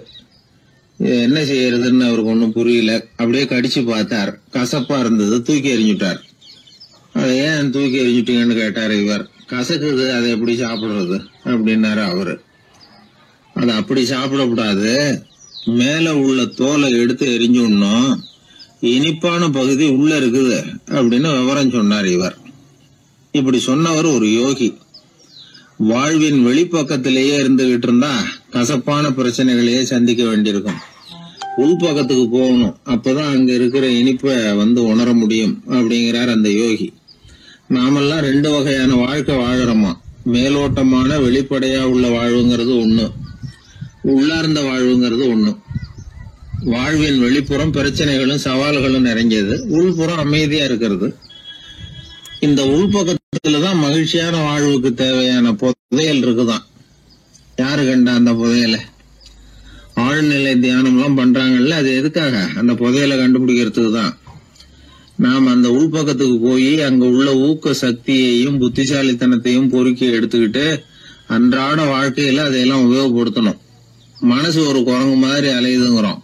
என்ன செய்யறதுன்னு அவருக்கு ஒன்னும் புரியல. அப்படியே கடிச்சு பார்த்தார். கசப்பா இருந்தது. தூக்கி எறிஞ்சுட்டார். அதை ஏன் தூக்கி எறிஞ்சுட்டீங்கன்னு கேட்டாரு இவர். கசக்குது, அதை எப்படி சாப்பிடுறது அப்படின்னாரு அவரு. அது அப்படி சாப்பிடக்கூடாது, மேல உள்ள தோலை எடுத்து எரிஞ்சுடணும், இனிப்பான பகுதி உள்ள இருக்குது அப்படின்னு விவரம் சொன்னார் இவர். இப்படி சொன்னவர் ஒரு யோகி. வாழ்வின் வெளிப்பக்கத்திலேயே இருந்துகிட்டு இருந்தா கசப்பான பிரச்சனைகளையே சந்திக்க வேண்டியிருக்கும். உள்பக்கத்துக்கு போகணும், அப்பதான் அங்க இருக்கிற இனிப்பை உணர முடியும் அப்படிங்கிறார் அந்த யோகி. நாமெல்லாம் 2 வகையான வாழ்க்கை வாழறோமா. மேலோட்டமான வெளிப்படையா உள்ள வாழ்வுங்கிறது ஒண்ணு, உள்ளார்ந்த வாழ்வுங்கிறது ஒண்ணு. வாழ்வின் வெளிப்புறம் பிரச்சனைகளும் சவால்களும் நிறைஞ்சது, உள்புறம் அமைதியா இருக்கிறது. இந்த உள்பக்கத்துலதான் மகிழ்ச்சியான வாழ்வுக்கு தேவையான புதையல் இருக்குதான். யாரு கண்டா அந்த புதையலை? ஆழ்நிலை தியானம் எல்லாம் பண்றாங்கல்ல, அது எதுக்காக? அந்த புதையலை கண்டுபிடிக்கிறதுக்கு தான். நாம் அந்த உள்பக்கத்துக்கு போய் அங்க உள்ள ஊக்க சக்தியையும் புத்திசாலித்தனத்தையும் பொறுக்கி எடுத்துக்கிட்டு அன்றாட வாழ்க்கையில அதையெல்லாம் உபயோகப்படுத்தணும். மனசு ஒரு குரங்கு மாதிரி அலையுதுங்கிறோம்,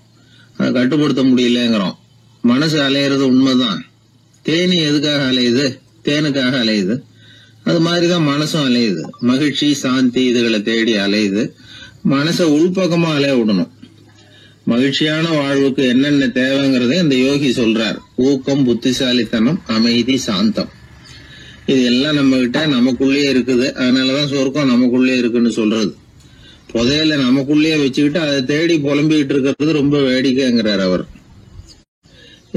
அதை கட்டுப்படுத்த முடியலங்கிறோம். மனசு அலையிறது உண்மைதான். தேனி எதுக்காக அலையுது? தேனுக்காக அலையுது. அது மாதிரிதான் மனசும் அலையுது. மகிழ்ச்சி, சாந்தி இதுகளை தேடி அலையுது. மனசை உள்பக்கமா அலைய விடணும். மகிழ்ச்சியான வாழ்வுக்கு என்னென்ன தேவைங்கிறத இந்த யோகி சொல்றார். ஊக்கம், புத்திசாலித்தனம், அமைதி, சாந்தம். இது எல்லாம் நம்ம கிட்ட நமக்குள்ளேயே இருக்குது. அதனாலதான் சொர்க்கம் நமக்குள்ளே இருக்குன்னு சொல்றது. புதையல நமக்குள்ளேயே வச்சுக்கிட்டு அதை தேடி புலம்பிக்கிட்டு இருக்கிறது ரொம்ப வேடிக்கைங்கிறார் அவர்.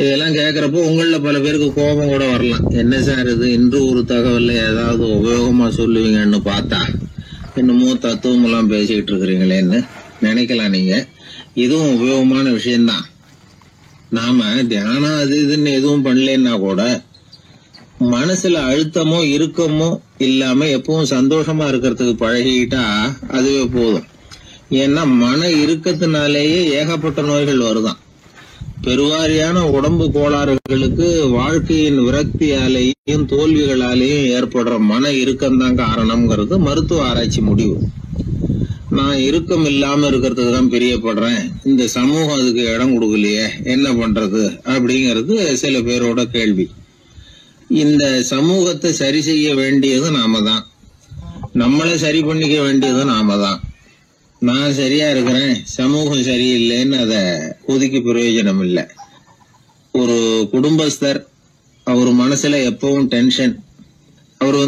இதெல்லாம் கேட்கறப்போ உங்கள பல பேருக்கு கோபம் கூட வரலாம். என்ன சார் இது, இன்று ஒரு தகவல்ல ஏதாவது உபயோகமா சொல்லுவீங்கன்னு பார்த்தா என்னமோ தத்துவம் எல்லாம் பேசிக்கிட்டு இருக்கிறீங்களேன்னு நினைக்கலாம் நீங்க. இதுவும் உபயோகமான விஷயம்தான். நாம தியானம் அது இதுன்னு எதுவும் பண்ணலன்னா கூட மனசுல அழுத்தமோ இறுக்கமோ இல்லாம எப்பவும் சந்தோஷமா இருக்கிறதுக்கு பழகிக்கிட்டா அதுவே போதும். ஏன்னா மன இறுக்கத்தினாலேயே ஏகப்பட்ட நோய்கள் வருதான். பெருவாரியான உடம்பு கோளாறுகளுக்கு வாழ்க்கையின் விரக்தியாலேயும் தோல்விகளாலேயும் ஏற்படுற மன இறுக்கம்தான் காரணம்ங்கிறது மருத்துவ ஆராய்ச்சி முடிவு. நான் இறுக்கம் இல்லாம இருக்கிறதுக்கு தான் பிரியப்படுறேன், இந்த சமூகம் அதுக்கு இடம் கொடுக்கலையே, என்ன பண்றது அப்படிங்கிறது சில பேரோட கேள்வி. இந்த சமூகத்தை சரி செய்ய வேண்டியது நாம தான். நம்மளை சரி பண்ணிக்க வேண்டியது நாம தான். நான் சரியா இருக்கிறேன், சமூகம் சரியில்லைன்னு அத ஒதுக்கி பிரயோஜனம் இல்லை. ஒரு குடும்பஸ்தர், அவர் மனசுல எப்பவும் டென்ஷன். அவர்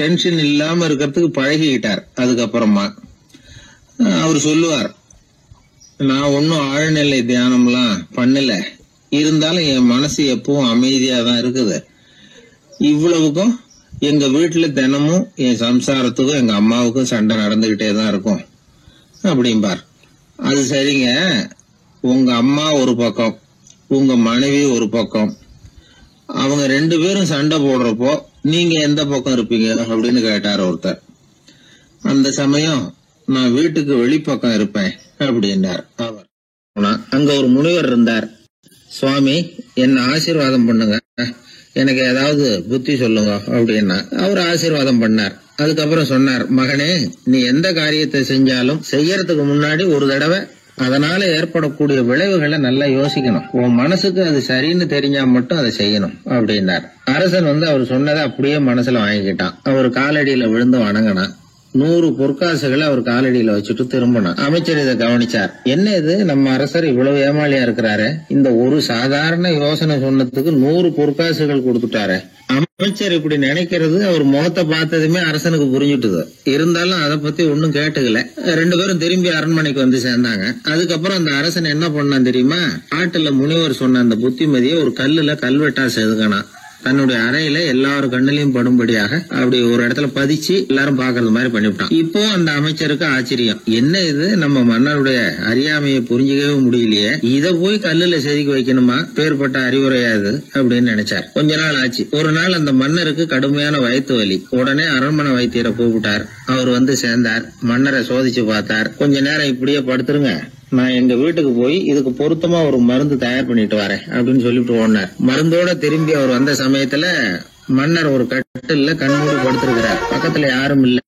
டென்ஷன் இல்லாம இருக்கிறதுக்கு பழகிக்கிட்டார். அதுக்கப்புறமா அவர் சொல்லுவார், நான் ஒன்னும் ஆழ்நிலை தியானம்லாம் பண்ணல, இருந்தாலும் என் மனசு எப்பவும் அமைதியா தான் இருக்குது. இவ்வளவுக்கும் எங்க வீட்டுல தினமும் என் சம்சாரத்துக்கும் எங்க அம்மாவுக்கும் சண்டை நடந்துகிட்டே தான் இருக்கும் அப்படிம்பார். அது சரிங்க, உங்க அம்மா ஒரு பக்கம், உங்க மனைவி ஒரு பக்கம், அவங்க 2 பேரும் சண்டை போடுறப்போ நீங்க எந்த பக்கம் இருப்பீங்க அப்படின்னு கேட்டார் ஒருத்தர். அந்த சமயம் நான் வீட்டுக்கு வெளிப்பக்கம் இருப்பேன் அப்படின்னார் அவர். அங்க ஒரு முனிவர் இருந்தார். சுவாமி, என்ன ஆசீர்வாதம் பண்ணுங்க, எனக்கு ஏதாவது புத்தி சொல்லுங்க அப்படின்னா அவர் ஆசீர்வாதம் பண்ணார். அதுக்கப்புறம் சொன்னார், மகனே, நீ எந்த காரியத்தை செஞ்சாலும் செய்யறதுக்கு முன்னாடி ஒரு தடவை அதனால ஏற்படக்கூடிய விளைவுகளை நல்லா யோசிக்கணும். உன் மனசுக்கு அது சரின்னு தெரிஞ்சா மட்டும் அதை செய்யணும் அப்படின்னார். அரசன் அவர் சொன்னதை அப்படியே மனசுல வாங்கிக்கிட்டான். அவர் காலடியில விழுந்து வணங்கினான். 100 பொற்காசுகளை அவர் காலடியில வச்சுட்டு திரும்பணும். அமைச்சர் இதை கவனிச்சார். என்ன இது, நம்ம அரசர் இவ்வளவு ஏமாளியா இருக்கிறாரு, இந்த ஒரு சாதாரண யோசனை சொன்னதுக்கு 100 பொற்காசுகள் கொடுத்துட்டாரு. அமைச்சர் இப்படி நினைக்கிறது அவர் முகத்தை பார்த்ததுமே அரசனுக்கு புரிஞ்சுட்டுது. இருந்தாலும் அதை பத்தி ஒன்னும் கேட்டுக்கல. 2 பேரும் திரும்பி அரண்மனைக்கு வந்து சேர்ந்தாங்க. அதுக்கப்புறம் அந்த அரசன் என்ன பண்ணான் தெரியுமா? காட்டுல முனிவர் சொன்ன அந்த புத்திமதியை ஒரு கல்லுல கல்வெட்டா செதுக்கணும். தன்னுடைய அறையில எல்லாரும் கண்ணிலையும் படும்படியாக அப்படி ஒரு இடத்துல பதிச்சு எல்லாரும் பாக்குறது மாதிரி பண்ணிவிட்டான். இப்போ அந்த அமைச்சருக்கு ஆச்சரியம், என்ன இது, நம்ம மன்னருடைய அறியாமையை புரிஞ்சுக்கவே முடியலையே, இத போய் கல்லுல செதுக்கி வைக்கணுமா, பேர்பட்ட அறிவுரையாது அப்படின்னு நினைச்சார். கொஞ்ச நாள் ஆச்சு. ஒரு நாள் அந்த மன்னருக்கு கடுமையான வயிற்று வலி. உடனே அரண்மனை வைத்தியரை கூப்பிட்டார். அவர் வந்து சேர்ந்தார். மன்னரை சோதிச்சு பார்த்தார். கொஞ்ச நேரம் இப்படியே படுத்துருங்க, நான் எங்க வீட்டுக்கு போய் இதுக்கு பொருத்தமா ஒரு மருந்து தயார் பண்ணிட்டு வரேன் அப்படின்னு சொல்லிட்டு ஓடினார். மருந்தோட திரும்பி அவர் வந்த சமயத்துல மன்னர் ஒரு கட்டில்ல கண்மூடி படுத்திருக்கிறார். பக்கத்துல யாரும் இல்ல.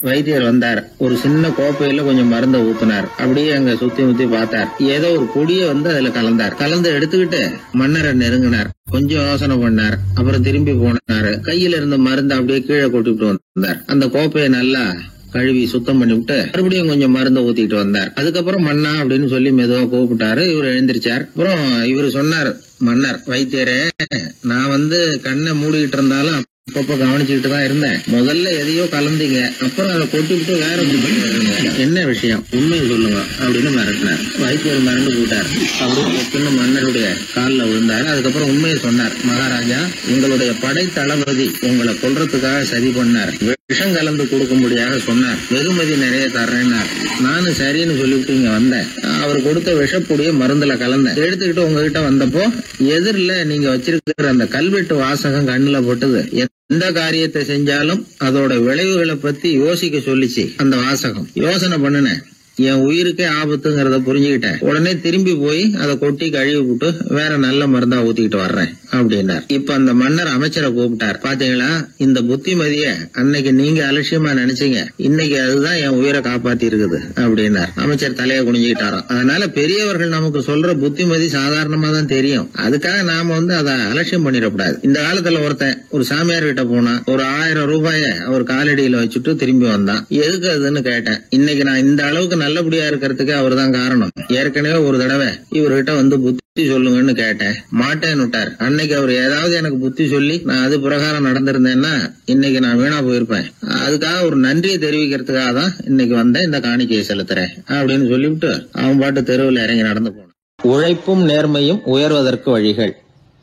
வைத்தியர் வந்தார். ஒரு சின்ன கோப்பையில கொஞ்சம் மருந்தை ஊத்தினார். அப்படியே அங்க சுத்தி முத்தி பார்த்தார். ஏதோ ஒரு பொடியை வந்து அதுல கலந்தார். கலந்து எடுத்துக்கிட்டு மன்னரை நெருங்கினார். கொஞ்சம் யோசனை பண்ணார். அப்புறம் திரும்பி போனாரு. கையில இருந்த மருந்து அப்படியே கீழே கொட்டிட்டு வந்தார். அந்த கோப்பையை நல்லா கழுவி சுத்தம் பண்ணி விட்டு மறுபடியும் கொஞ்சம் மருந்தை ஊத்திட்டு வந்தார். அதுக்கப்புறம் மன்னா அப்படின்னு சொல்லி மெதுவா கூப்பிட்டாரு. இவர் எழுந்திருச்சார். அப்புறம் இவரு சொன்னார், மன்னர் வைத்தியரே, நான் வந்து கண்ணை மூடிக்கிட்டு இருந்தாலும் அப்பப்ப கவனிச்சுக்கிட்டு தான் இருந்தேன். முதல்ல எதையோ கலந்தீங்க, அப்புறம் அதை கொட்டிவிட்டு வேற என்ன விஷயம், உண்மையை சொல்லுங்க அப்படின்னு மிரட்டினார். வைத்தியர் மிரண்டு போட்டார். அப்படின்னு மன்னருடைய காலில் விழுந்தார். அதுக்கப்புறம் உண்மையை சொன்னார். மகாராஜா, உங்களுடைய படை தளபதி உங்களை கொல்றதுக்காக சதி பண்ணார். விஷம் கலந்து கொடுக்கும்படியாக சொன்னார். வெகுமதி நிறைய தர்றேன்னார். நானும் சரின்னு சொல்லிவிட்டு இங்க வந்தேன். அவர் கொடுத்த விஷப்புடிய மருந்துல கலந்தேன். எடுத்துக்கிட்டு உங்ககிட்ட வந்தப்போ எதிரில நீங்க வச்சிருக்கிற அந்த கல்வெட்டு வாசகம் கண்ணுல போட்டது. எந்த காரியத்தை செஞ்சாலும் அதோட விளைவுகளை பத்தி யோசிக்க சொல்லிச்சு அந்த வாசகம். யோசனை பண்ணுனேன். என் உயிருக்கே ஆபத்துங்கிறத புரிஞ்சுக்கிட்டேன். உடனே திரும்பி போய் அதை கொட்டி கழுவி விட்டு வேற நல்ல மருந்தா ஊத்திக்கிட்டு வர்றேன் அப்படின்னார். இப்ப அந்த மன்னர் அமைச்சரை கூப்பிட்டார். பாத்தீங்களா, இந்த புத்திமதிய அன்னைக்கு நீங்க அலட்சியமா நினைச்சீங்க, இன்னைக்கு அதுதான் என் உயிரை காப்பாத்தி இருக்குது அப்படின்னார். அமைச்சர் தலையை குனிஞ்சுக்கிட்டாராம். அதனால பெரியவர்கள் நமக்கு சொல்ற புத்திமதி சாதாரணமா தான் தெரியும். அதுக்காக நாம வந்து அதை அலட்சியம் பண்ணிடக்கூடாது. இந்த காலத்துல ஒருத்தன் ஒரு சாமியார் கிட்ட போனா ஒரு 1000 ரூபாய அவர் காலடியில வச்சுட்டு திரும்பி வந்தான். எதுக்கு அதுன்னு கேட்டேன். இன்னைக்கு நான் இந்த அளவுக்கு நல்லபடியா இருக்கிறதுக்கு அவர் தான் காரணம். ஏற்கனவே ஒரு தடவை இவர்கிட்ட வந்து புத்தி சொல்லுங்கன்னு கேட்டேன், மாட்டேன்னு விட்டார். அன்னைக்கு அவர் ஏதாவது எனக்கு புத்தி சொல்லி நான் அது பிரகாரம் நடந்திருந்தேன்னா இன்னைக்கு நான் வீணா போயிருப்பேன். அதுக்காக ஒரு நன்றியை தெரிவிக்கிறதுக்காக தான் இன்னைக்கு வந்தேன், இந்த காணிக்கையை செலுத்துறேன் அப்படின்னு சொல்லிவிட்டு அவன் பாட்டு தெருவில் இறங்கி நடந்து போனான். உழைப்பும் நேர்மையும் உயர்வதற்கு வழிகள்.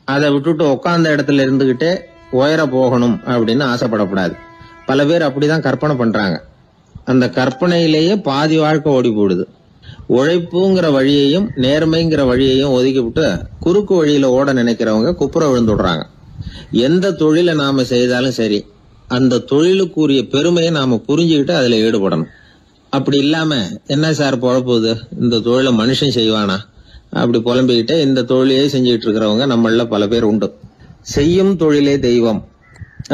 அதை விட்டுட்டு உட்கார்ந்த இடத்துல இருந்துகிட்டே உயர போகணும் அப்படின்னு ஆசைப்படக்கூடாது. பல பேர் அப்படிதான் கற்பனை பண்றாங்க. அந்த கற்பனையிலேயே பாதி வாழ்க்கை ஓடி போடுது. உழைப்புங்கிற வழியையும் நேர்மைங்கிற வழியையும் ஒதுக்கிவிட்டு குறுக்கு வழியில ஓட நினைக்கிறவங்க குப்புற விழுந்துடுறாங்க. எந்த தொழிலை நாம செய்தாலும் சரி, அந்த தொழிலுக்குரிய பெருமையை நாம புரிஞ்சுக்கிட்டு அதுல ஈடுபடணும். அப்படி இல்லாம என்ன சார் பொழப்புது, இந்த தொழிலை மனுஷன் செய்வானா அப்படி புலம்பிக்கிட்டு இந்த தொழிலையே செஞ்சுக்கிட்டு இருக்கிறவங்க நம்மள பல பேர் உண்டு. செய்யும் தொழிலே தெய்வம்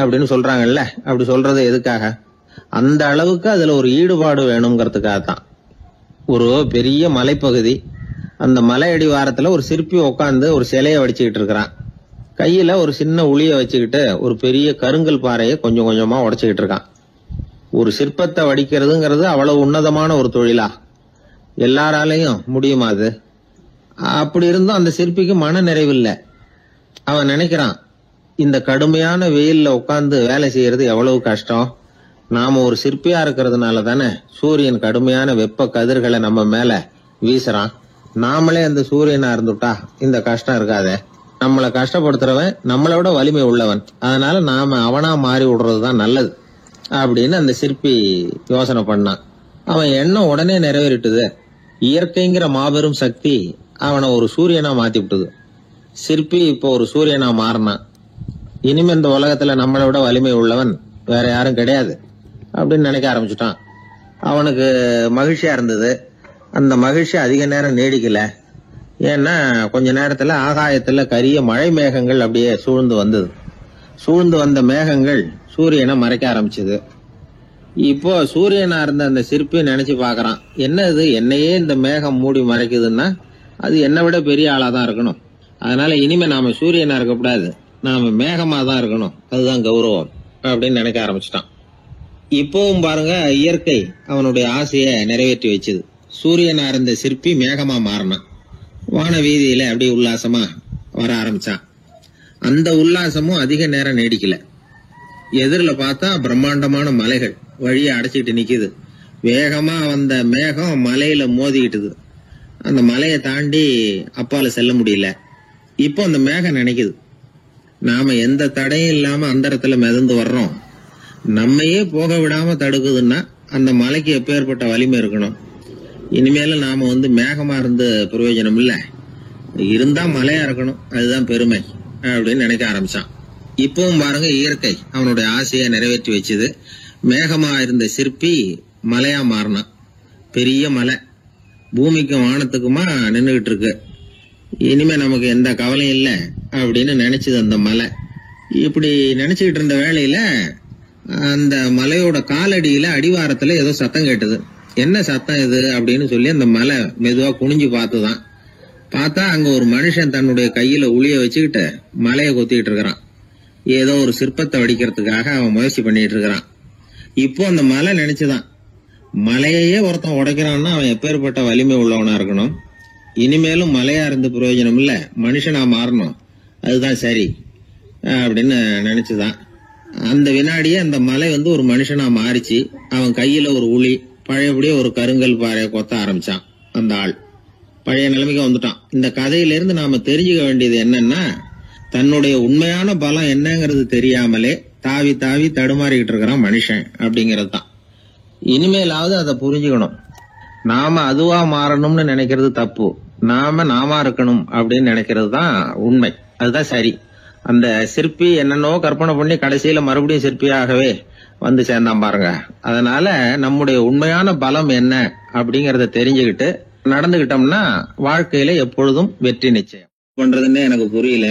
அப்படின்னு சொல்றாங்கல்ல, அப்படி சொல்றது எதுக்காக? அந்த அளவுக்கு அதுல ஒரு ஈடுபாடு வேணுங்கிறதுக்காக தான். ஒரு பெரிய மலைப்பகுதி, அந்த மலை அடிவாரத்துல ஒரு சிற்பி உட்காந்து ஒரு சிலையை வடிச்சுக்கிட்டு இருக்கிறான். கையில ஒரு சின்ன உளிய வச்சுக்கிட்டு ஒரு பெரிய கருங்கல் பாறையை கொஞ்சம் கொஞ்சமா உடைச்சுக்கிட்டு இருக்கான். ஒரு சிற்பத்தை வடிக்கிறதுங்கிறது அவ்வளவு உன்னதமான ஒரு தொழிலா? எல்லாராலையும் முடியுமா அது? அப்படி இருந்தும் அந்த சிற்பிக்கு மன நிறைவில்லை. அவன் நினைக்கிறான், இந்த கடுமையான வெயில்ல உட்கார்ந்து வேலை செய்யறது எவ்வளவு கஷ்டம். நாம ஒரு சிற்பியா இருக்கிறதுனால தானே சூரியன் கடுமையான வெப்ப கதிர்களை நம்ம மேல வீசுறான். நாமளே அந்த சூரியனா இருந்துட்டா இந்த கஷ்டம் இருக்காதே. நம்மளை கஷ்டப்படுத்துறவன் நம்மளை விட வலிமை உள்ளவன். அதனால நாம அவனா மாறி விடுறதுதான் நல்லது அப்படின்னு அந்த சிற்பி யோசனை பண்ணான். அவன் எண்ணம் உடனே நிறைவேறிட்டுது. இயற்கைங்கிற மாபெரும் சக்தி அவனை ஒரு சூரியனா மாத்தி விட்டுது. சிற்பி இப்போ ஒரு சூரியனா மாறினான். இனிமே இந்த உலகத்துல நம்மளை விட வலிமை உள்ளவன் வேற யாரும் கிடையாது அப்படின்னு நினைக்க ஆரம்பிச்சுட்டான். அவனுக்கு மகிழ்ச்சியா இருந்தது. அந்த மகிழ்ச்சி அதிக நேரம் நீடிக்கல. ஏன்னா கொஞ்ச நேரத்துல ஆகாயத்துல கரிய மழை மேகங்கள் அப்படியே சூழ்ந்து வந்தது. சூழ்ந்து வந்த மேகங்கள் சூரியனை மறைக்க ஆரம்பிச்சது. இப்போ சூரியனா இருந்த அந்த சிற்பி நினைச்சு பாக்குறான், என்ன இது, என்னையே இந்த மேகம் மூடி மறைக்குதுன்னா அது என்னை விட பெரிய ஆளாதான் இருக்கணும். அதனால இனிமே நாம சூரியனா இருக்கக்கூடாது, நாம மேகமா தான் இருக்கணும், அதுதான் கௌரவம் அப்படின்னு நினைக்க ஆரம்பிச்சிட்டான். இப்பவும் பாருங்க, இயற்கை அவனுடைய ஆசையை நிறைவேற்றி வச்சது. சூரியனா இருந்த சிற்பி மேகமா மாறினான். வான வீதியில அப்படியே உல்லாசமா வர ஆரம்பிச்சான். அந்த உல்லாசமும் அதிக நேரம் நீடிக்கல. எதிரில் பார்த்தா பிரம்மாண்டமான மலைகள் வழியை அடைச்சிட்டு நிக்குது. வேகமா வந்த மேகம் மலையில மோதிக்கிட்டுது. அந்த மலையை தாண்டி அப்பால செல்ல முடியல. இப்போ அந்த மேகம் நினைக்குது, நாம எந்த தடையும் இல்லாம அந்தரத்துல மிதந்து வர்றோம். நம்மையே போக விடாம தடுக்குதுன்னா அந்த மலைக்கு எப்பேற்பட்ட வலிமை இருக்கணும். இனிமேல நாம மேகமா இருந்து பிரயோஜனம் இல்ல, இருந்தா மலையா இருக்கணும், அதுதான் பெருமை அப்படின்னு நினைக்க ஆரம்பிச்சான். இப்பவும் பாருங்க, இயற்கை அவனுடைய ஆசையை நிறைவேற்றி வச்சது. மேகமா இருந்த சிற்பி மலையா மாறினான். பெரிய மலை பூமிக்கும் வானத்துக்குமா நின்றுகிட்டு இருக்கு. இனிமே நமக்கு எந்த கவலையும் இல்லை அப்படின்னு நினைச்சது அந்த மலை. இப்படி நினைச்சுக்கிட்டு இருந்த வேளையில அந்த மலையோட காலடியில அடிவாரத்துல ஏதோ சத்தம் கேட்டது. என்ன சத்தம் இது அப்படின்னு சொல்லி அந்த மலை மெதுவா குனிஞ்சு பார்த்துதான். பார்த்தா அங்க ஒரு மனுஷன் தன்னுடைய கையில உளிய வச்சுக்கிட்டு மலையை கொத்திக்கிட்டு இருக்கிறான். ஏதோ ஒரு சிற்பத்தை வடிக்கிறதுக்காக அவன் முயற்சி பண்ணிட்டு இருக்கிறான். இப்போ அந்த மலை நினைச்சுதான், மலையையே ஒருத்தன் உடைக்கிறான்னா அவன் எப்பேற்பட்ட வலிமை உள்ளவனா இருக்கணும். இனிமேலும் மலையா இருந்து பிரயோஜனம் இல்ல, மனுஷனா மாறணும், அதுதான் சரி அப்படின்னு நினைச்சுதான். அந்த வினாடியே அந்த மலை ஒரு மனுஷனா மாறிச்சு. அவன் கையில ஒரு உளி, பழையபடியே ஒரு கருங்கல் பாறையை கொத்த ஆரம்பிச்சான். அந்த ஆள் பழைய நிலைமைக்கு வந்துட்டான். இந்த கதையிலிருந்து நாம தெரிஞ்சுக்க வேண்டியது என்னன்னா, தன்னுடைய உண்மையான பலம் என்னங்கிறது தெரியாமலே தாவி தாவி தடுமாறிக்கிட்டு இருக்கிறான் மனுஷன் அப்படிங்கிறது தான். இனிமேலாவது அதை புரிஞ்சுக்கணும். நாம அதுவா மாறணும்னு நினைக்கிறது தப்பு, நாம இருக்கணும் அப்படின்னு நினைக்கிறது தான் உண்மை, அதுதான் சரி. அந்த சிற்பி என்னன்னோ கற்பனை பண்ணி கடைசியில மறுபடியும் சிற்பியாகவே வந்து சேர்ந்தான் பாருங்க. அதனால நம்முடைய உண்மையான பலம் என்ன அப்படிங்கறத தெரிஞ்சுக்கிட்டு நடந்துகிட்டோம்னா வாழ்க்கையில எப்பொழுதும் வெற்றி நிச்சயம். பண்றதுன்னு எனக்கு புரியல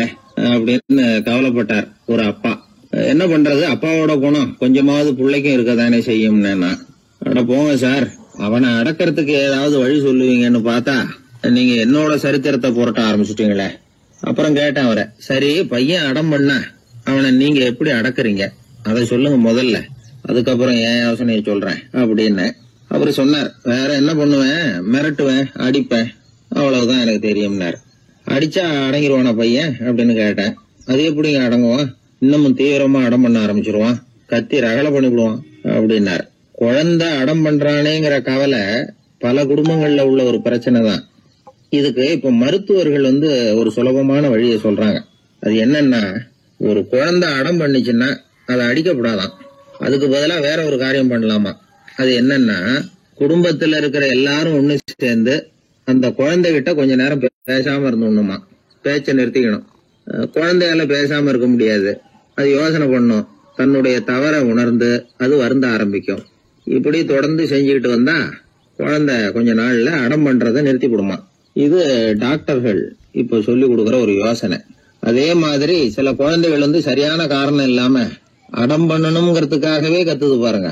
அப்படின்னு கவலைப்பட்டார் ஒரு அப்பா. என்ன பண்றது, அப்பாவோட குணம் கொஞ்சமாவது பிள்ளைக்கும் இருக்கதானே செய்யும்னா, அட போங்க சார், அவனை அடக்கிறதுக்கு ஏதாவது வழி சொல்லுவீங்கன்னு பார்த்தா நீங்க என்னோட சரித்திரத்தை புரட்ட ஆரம்பிச்சுட்டீங்களே. அப்புறம் கேட்டேன் அவரை, சரி பையன் அடம் பண்ண அவனை நீங்க எப்படி அடக்குறீங்க அதை சொல்லுங்க முதல்ல, அதுக்கப்புறம் என் யோசனையை சொல்றேன் அப்படின்னு. அவரு சொன்னார், வேற என்ன பண்ணுவேன், மிரட்டுவேன், அடிப்பேன், அவ்வளவுதான் எனக்கு தெரியும்னார். அடிச்சா அடங்கிடுவானா பையன் அப்படின்னு கேட்டேன். அது எப்படிங்க அடங்குவான், இன்னமும் தீவிரமா அடம் பண்ண ஆரம்பிச்சிருவான், கத்தி ரகலை பண்ணிவிடுவான் அப்படின்னார். குழந்தை அடம் பண்றானேங்கிற கவலை பல குடும்பங்கள்ல உள்ள ஒரு பிரச்சனை தான். இதுக்கு இப்ப மருத்துவர்கள் ஒரு சுலபமான வழியை சொல்றாங்க. அது என்னன்னா, ஒரு குழந்தை அடம் பண்ணிச்சுன்னா அதை அடிக்கப்படாதான், அதுக்கு பதிலா வேற ஒரு காரியம் பண்ணலாமா. அது என்னன்னா, குடும்பத்துல இருக்கிற எல்லாரும் ஒண்ணு சேர்ந்து அந்த குழந்தைகிட்ட கொஞ்ச நேரம் பேசாம இருந்தோம்னுமா, பேச்சை நிறுத்திக்கணும். குழந்தையால பேசாம இருக்க முடியாது, அது யோசனை பண்ணும், தன்னுடைய தவறை உணர்ந்து அது வருந்த ஆரம்பிக்கும். இப்படி தொடர்ந்து செஞ்சுக்கிட்டு வந்தா குழந்தை கொஞ்ச நாள்ல அடம் பண்றதை நிறுத்தி விடுமா. இது டாக்டர்கள் இப்ப சொல்லி கொடுக்கற ஒரு யோசனை. அதே மாதிரி சில குழந்தைகள் சரியான காரணம் இல்லாம அடம் பண்ணணுங்கிறதுக்காகவே கத்துது பாருங்க,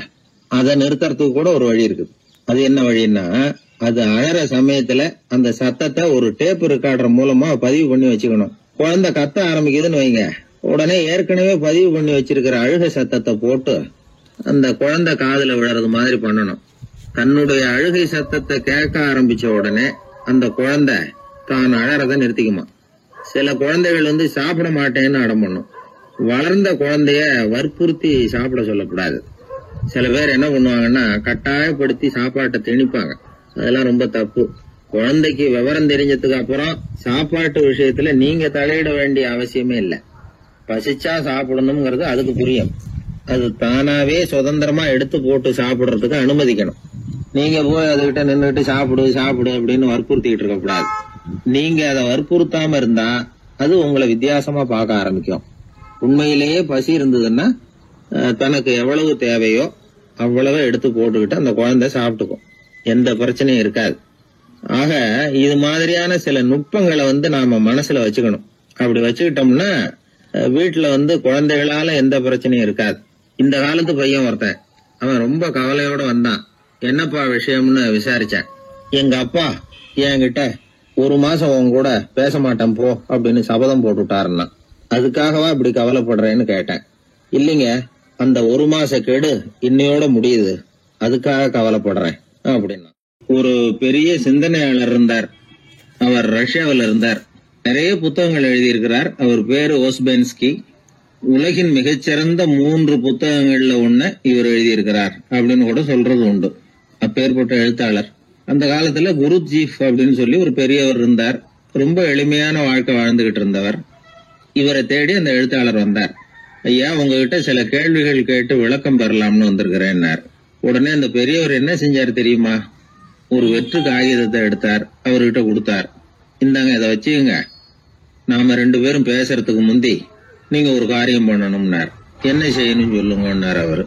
அதை நிறுத்துறதுக்கு கூட ஒரு வழி இருக்குது. அது என்ன வழின்னா, அது அழற சமயத்துல அந்த சத்தத்தை ஒரு டேப் ரெக்கார்டர் மூலமா பதிவு பண்ணி வச்சுக்கணும். குழந்தை கத்த ஆரம்பிக்குதுன்னு வைங்க, உடனே ஏற்கனவே பதிவு பண்ணி வச்சிருக்கிற அழுகை சத்தத்தை போட்டு அந்த குழந்தை காதுல விழறது மாதிரி பண்ணணும். தன்னுடைய அழுகை சத்தத்தை கேட்க ஆரம்பிச்ச உடனே அந்த குழந்தை தான் அழறத நிறுத்திக்குமா. சில குழந்தைகள் சாப்பிட மாட்டேன்னு அடம் பண்ணும். வளர்ந்த குழந்தைய வற்புறுத்தி சாப்பிட சொல்லக்கூடாது. சில பேர் என்ன பண்ணுவாங்கன்னா, கட்டாயப்படுத்தி சாப்பாட்டை திணிப்பாங்க. அதெல்லாம் ரொம்ப தப்பு. குழந்தைக்கு விவரம் தெரிஞ்சதுக்கு அப்புறம் சாப்பாட்டு விஷயத்துல நீங்க தலையிட வேண்டிய அவசியமே இல்லை. பசிச்சா சாப்பிடணுங்கிறது அதுக்கு புரியும். அது தானாவே சுதந்திரமா எடுத்து போட்டு சாப்பிடுறதுக்கு அனுமதிக்கணும். நீங்க போய் அதுகிட்ட நின்றுட்டு சாப்பிடு சாப்பிடு அப்படின்னு வற்புறுத்திக்கிட்டு இருக்க கூடாது. நீங்க அதை வற்புறுத்தாம இருந்தா அது உங்களை வித்தியாசமா பார்க்க ஆரம்பிக்கும். உண்மையிலேயே பசி இருந்ததுன்னா தனக்கு எவ்வளவு தேவையோ அவ்வளவு எடுத்து போட்டுக்கிட்டு அந்த குழந்தை சாப்பிட்டுக்கும், எந்த பிரச்சனையும் இருக்காது. ஆக இது மாதிரியான சில நுட்பங்களை நாம மனசுல வச்சுக்கணும். அப்படி வச்சுக்கிட்டோம்னா வீட்டுல குழந்தைகளால எந்த பிரச்சனையும் இருக்காது. இந்த காலத்து பையன் ஒருத்தன், அவன் ரொம்ப கவலையோட வந்தான். என்னப்பா விஷயம்னு விசாரிச்சேன். எங்க அப்பா என்கிட்ட 1 மாசம் உன் கூட பேச மாட்டேன் போ அப்படின்னு சபதம் போட்டுட்டாருன்னா, அதுக்காகவா இப்படி கவலைப்படுறேன்னு கேட்டேன். இல்லைங்க, அந்த 1 மாச கெடு இன்னையோட முடியுது, அதுக்காக கவலைப்படுறேன் அப்படின்னா. ஒரு பெரிய சிந்தனையாளர் இருந்தார். அவர் ரஷ்யாவில் இருந்தார். நிறைய புத்தகங்கள் எழுதியிருக்கிறார். அவர் பேரு ஓஸ்பென்ஸ்கி. உலகின் மிகச்சிறந்த 3 புத்தகங்கள்ல ஒண்ணு இவர் எழுதியிருக்கிறார் அப்படின்னு கூட சொல்றது உண்டு. அப்பேற்பட்ட எழுத்தாளர். அந்த காலத்துல குருஜீஃப் அப்படின்னு சொல்லி ஒரு பெரியவர் இருந்தார். ரொம்ப எளிமையான வாழ்க்கை வாழ்ந்துகிட்டு இருந்தவர். இவரை தேடி அந்த எழுத்தாளர் வந்தார். ஐயா, உங்ககிட்ட சில கேள்விகள் கேட்டு விளக்கம் பெறலாம்னு வந்திருக்கிறேன்னார். உடனே அந்த பெரியவர் என்ன செஞ்சார் தெரியுமா? ஒரு வெற்று காகிதத்தை எடுத்தார், அவர்கிட்ட கொடுத்தார். இந்தாங்க, இதை வச்சுக்கங்க, நாம 2 பேரும் பேசுறதுக்கு முந்தி நீங்க ஒரு காரியம் பண்ணணும்னார். என்ன செய்யணும் சொல்லுங்கன்னார் அவரு.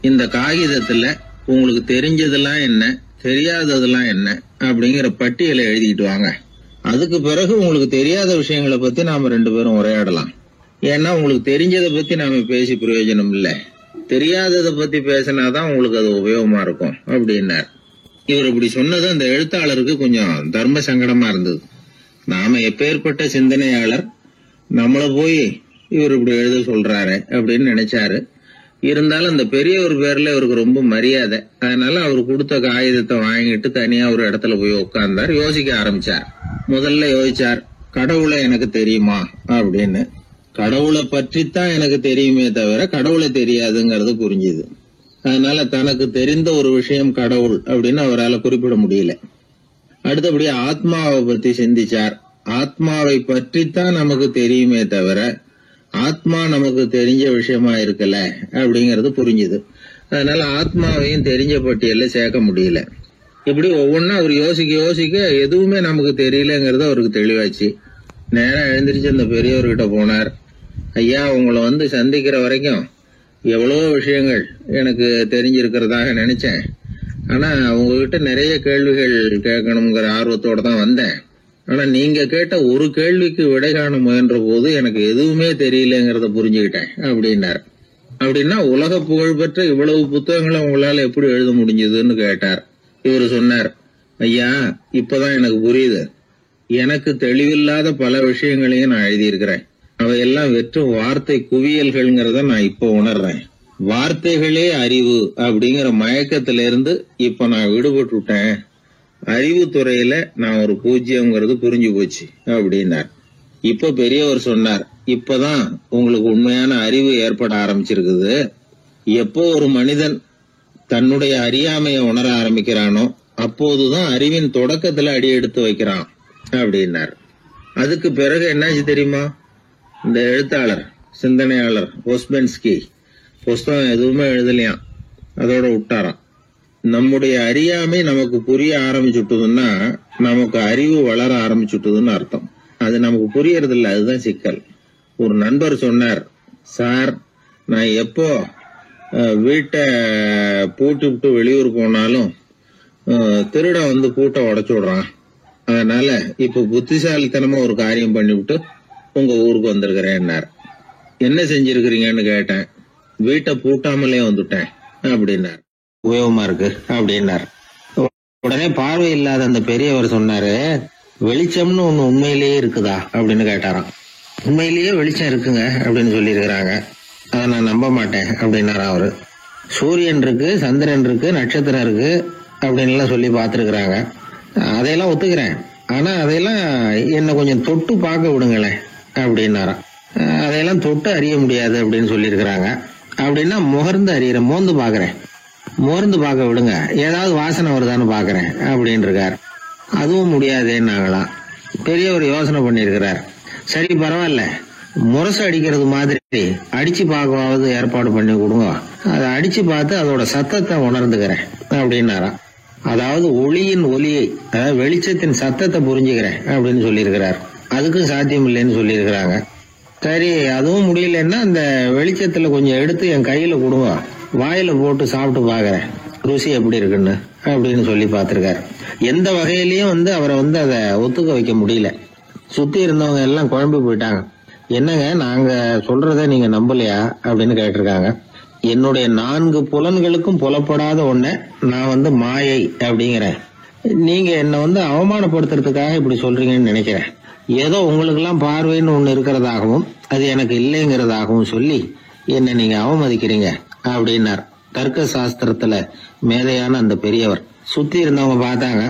இந்த காகிதத்துல உங்களுக்கு தெரிஞ்சதெல்லாம் என்ன, தெரியாததெல்லாம் என்ன அப்படிங்கிற பட்டியலை எழுதிட்டு வாங்க. அதுக்கு பிறகு உங்களுக்கு தெரியாத விஷயங்களை பத்தி நாம 2 பேரும் உரையாடலாம். ஏன்னா உங்களுக்கு தெரிஞ்சதை பத்தி நாம பேசி பிரயோஜனம் இல்லை, தெரியாததை பத்தி பேசினாதான் உங்களுக்கு அது உபயோகமா இருக்கும் அப்படின்னார். இவர் இப்படி சொன்னது அந்த எழுத்தாளருக்கு கொஞ்சம் தர்ம சங்கடமா இருந்தது. நாம எப்பேற்பட்ட சிந்தனையாளர், நம்மள போய் இவர் இப்படி எழுத சொல்றாரு அப்படின்னு நினைச்சாரு. இருந்தாலும் அந்த பெரியவர் பேர்ல இவருக்கு ரொம்ப மரியாதை. அதனால அவர் கொடுத்த காகிதத்தை வாங்கிட்டு தனியா ஒரு இடத்துல போய் உட்கார்ந்தார். யோசிக்க ஆரம்பிச்சார். முதல்ல யோசிச்சார், கடவுளை எனக்கு தெரியுமா அப்படின்னு. கடவுளை பற்றித்தான் எனக்கு தெரியுமே தவிர கடவுளை தெரியாதுங்கிறது புரிஞ்சுது. அதனால தனக்கு தெரிந்த ஒரு விஷயம் கடவுள் அப்படின்னு அவரால் குறிப்பிட முடியல. அடுத்தபடி ஆத்மாவை பத்தி சிந்திச்சார். ஆத்மாவை பற்றித்தான் நமக்கு தெரியுமே தவிர ஆத்மா நமக்கு தெரிஞ்ச விஷயமா இருக்கல அப்படிங்கறது புரிஞ்சுது. அதனால ஆத்மாவையும் தெரிஞ்ச பட்டியல்ல சேர்க்க முடியல. இப்படி ஒவ்வொன்னா அவர் யோசிக்க யோசிக்க எதுவுமே நமக்கு தெரியலங்கிறது அவருக்கு தெளிவாச்சு. நேரா எழுந்திரிச்சு அந்த பெரியவர்கிட்ட போனார். ஐயா, உங்களை சந்திக்கிற வரைக்கும் எவ்வளவோ விஷயங்கள் எனக்கு தெரிஞ்சிருக்கிறதாக நினைச்சேன். ஆனா உங்ககிட்ட நிறைய கேள்விகள் கேட்கணுங்கிற ஆர்வத்தோட தான் வந்தேன். ஆனா நீங்க கேட்ட ஒரு கேள்விக்கு விடை காண முயன்ற போது எனக்கு எதுவுமே தெரியலங்கிறத புரிஞ்சுக்கிட்டேன் அப்படின்னார். அப்படின்னா உலக புகழ்பெற்ற இவ்வளவு புத்தகங்களை உங்களால எப்படி எழுத முடிஞ்சதுன்னு கேட்டார். இவர் சொன்னார், ஐயா, இப்பதான் எனக்கு புரியுது. எனக்கு தெளிவில்லாத பல விஷயங்களையும் நான் எழுதியிருக்கிறேன். அவையெல்லாம் வெறும் வார்த்தை குவியல்கள்ங்கிறத நான் இப்ப உணர்றேன். வார்த்தைகளே அறிவு அப்படிங்கிற மயக்கத்திலிருந்து இப்ப நான் விடுபட்டுட்டேன். அறிவுத்துறையில நான் ஒரு பூஜ்யம்ங்கிறது புரிஞ்சு போச்சு அப்படின்னார். இப்ப பெரியவர் சொன்னார், இப்பதான் உங்களுக்கு உண்மையான அறிவு ஏற்பட ஆரம்பிச்சிருக்குது. எப்போ ஒரு மனிதன் தன்னுடைய அறியாமையை உணர ஆரம்பிக்கிறானோ அப்போதுதான் அறிவின் தொடக்கத்துல அடி எடுத்து வைக்கிறான் அப்படின்னார். அதுக்கு பிறகு என்னாச்சு தெரியுமா? இந்த எழுத்தாளர், சிந்தனையாளர் ஓஸ்பென்ஸ்கி புஸ்தகம் எதுவுமே எழுதலையாம், அதோட விட்டாராம். நம்முடைய அறியாமை நமக்கு புரிய ஆரம்பிச்சுட்டுதுன்னா நமக்கு அறிவு வளர ஆரம்பிச்சுட்டுதுன்னு அர்த்தம். அது நமக்கு புரியறது இல்லை, அதுதான் சிக்கல். ஒரு நண்பர் சொன்னார், சார், நான் எப்போ வீட்டை பூட்டி விட்டு வெளியூர் போனாலும் திருடன் பூட்டை உடைச்சு விடுறான். அதனால இப்ப புத்திசாலித்தனமா ஒரு காரியம் பண்ணிவிட்டு உங்க ஊருக்கு வந்திருக்கிறேன்னார். என்ன செஞ்சிருக்கிறீங்கன்னு கேட்டேன். வீட்டை பூட்டாமலே வந்துட்டேன் அப்படின்னார். உபயோகமா இருக்கு அப்படின்னார். உடனே பார்வை இல்லாத அந்த பெரியவர் சொன்னாரு, வெளிச்சம்னு ஒண்ணு உண்மையிலேயே இருக்குதா அப்படின்னு கேட்டாராம். உண்மையிலேயே வெளிச்சம் இருக்குங்க அப்படின்னு சொல்லி இருக்கிறாங்க, அதை நான் நம்ப மாட்டேன் அப்படின்னாரா அவரு. சூரியன் இருக்கு, சந்திரன் இருக்கு, நட்சத்திரம் இருக்கு அப்படின்னு எல்லாம் சொல்லி பார்த்துருக்குறாங்க, அதையெல்லாம் ஒத்துக்கிறேன். ஆனா அதையெல்லாம் என்ன கொஞ்சம் தொட்டு பார்க்க விடுங்களேன் அப்படின்னாராம். அதையெல்லாம் தொட்டு அறிய முடியாது அப்படின்னு சொல்லி இருக்கிறாங்க. அப்படின்னா முகர்ந்து அறியற, மோந்து பாக்குறேன், மோர்ந்து பார்க்க விடுங்க, ஏதாவது வாசனை வருதான்னு பாக்குறேன் அப்படின்னு இருக்காரு. அதுவும் முடியாதேன்னாங்களாம். பெரியவர் யோசனை பண்ணிருக்கிறார். சரி, பரவாயில்ல, முரசு அடிக்கிறது மாதிரி அடிச்சு பார்க்கவாவது ஏற்பாடு பண்ணி கொடுங்க, அதை அடிச்சு பார்த்து அதோட சத்தத்தை உணர்ந்துக்கிறேன் அப்படின்னாராம். அதாவது ஒளியின் ஒலியை, அதாவது வெளிச்சத்தின் சத்தத்தை புரிஞ்சுக்கிறேன் அப்படின்னு சொல்லியிருக்கிறார். அதுக்கும் சாத்தியம் இல்லைன்னு சொல்லியிருக்கிறாங்க. சரி, அதுவும் முடியலன்னா அந்த வெளிச்சத்துல கொஞ்சம் எடுத்து என் கையில கொடுங்க, வாயில போட்டு சாப்பிட்டு பாக்குறேன் ருசி எப்படி இருக்குன்னு அப்படின்னு சொல்லி பார்த்திருக்காரு. எந்த வகையிலயும் அவரை அதை ஒத்துக்க வைக்க முடியல. சுத்தி இருந்தவங்க எல்லாம் குழம்பி போயிட்டாங்க. என்னங்க, நாங்க சொல்றத நீங்க நம்பலையா அப்படின்னு கேட்டிருக்காங்க. என்னுடைய 4 புலன்களுக்கும் புலப்படாத ஒன்ன நான் மாயை அப்படிங்கிறேன். நீங்க என்ன அவமானப்படுத்துறதுக்காக இப்படி சொல்றீங்கன்னு நினைக்கிறேன். ஏதோ உங்களுக்கு எல்லாம் பார்வைன்னு ஒண்ணு இருக்கிறதாகவும் அது எனக்கு இல்லைங்கிறதாகவும் சொல்லி என்ன நீங்க அவமதிக்கிறீங்க அப்படின்னார். தர்க்க சாஸ்திரத்துல மேதையான அந்த பெரியவர். சுத்தி இருந்தவங்க பார்த்தாங்க,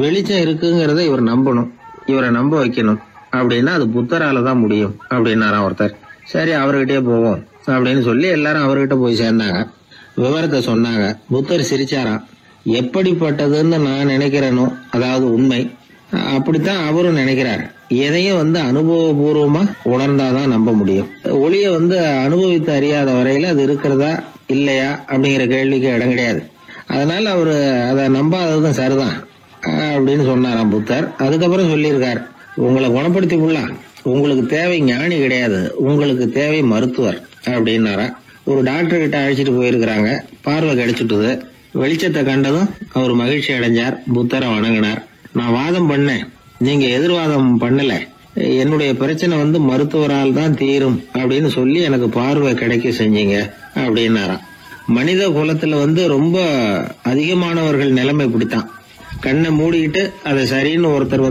வெளிச்சம் இருக்குங்கிறத இவர் நம்பணும், இவரை நம்ப வைக்கணும் அப்படின்னா அது புத்தரால தான் முடியும் அப்படின்னாராம் ஒருத்தர். சரி அவர்கிட்டயே போவோம் அப்படின்னு சொல்லி எல்லாரும் அவர்கிட்ட போய் சேர்ந்தாங்க. விவரத்தை சொன்னாங்க. புத்தர் சிரிச்சாராம். எப்படிப்பட்டதுன்னு நான் நினைக்கிறேனோ, அதாவது உண்மை, அப்படித்தான் அவரும் நினைக்கிறார். எதையும் அனுபவபூர்வமா உணர்ந்தாதான் நம்ப முடியும். ஒளிய அனுபவித்து அறியாத வரையில அது இருக்கிறதா இல்லையா அப்படிங்கிற கேள்விக்கு இடம் கிடையாது. அதனால அவரு அதை நம்பாததும் சரிதான் அப்படின்னு சொன்னாராம் புத்தர். அதுக்கப்புறம் சொல்லியிருக்கார், உங்களை குணப்படுத்தி கொள்ளலாம், உங்களுக்கு தேவை ஞானி கிடையாது, உங்களுக்கு தேவை மருத்துவர் அப்படின்னாரா. ஒரு டாக்டர் கிட்ட அழைச்சிட்டு போயிருக்கிறாங்க. பார்வை கிடைச்சிட்டுது. வெளிச்சத்தை கண்டதும் அவர் மகிழ்ச்சி அடைஞ்சார். புத்தரை வணங்கினார். நான் வாதம் பண்ணேன், நீங்க எதிர்வாதம் பண்ணல, என்னுடைய பிரச்சனை மருத்துவரால் தான் தீரும் அப்படின்னு சொல்லி எனக்கு பார்வை கிடைக்க செஞ்சீங்க அப்படின்னாராம். மனித குலத்துல ரொம்ப அதிகமானவர்கள் நிலைமை இப்படித்தான். கண்ணை மூடிக்கிட்டு அதை சரின்னு ஒருத்தர்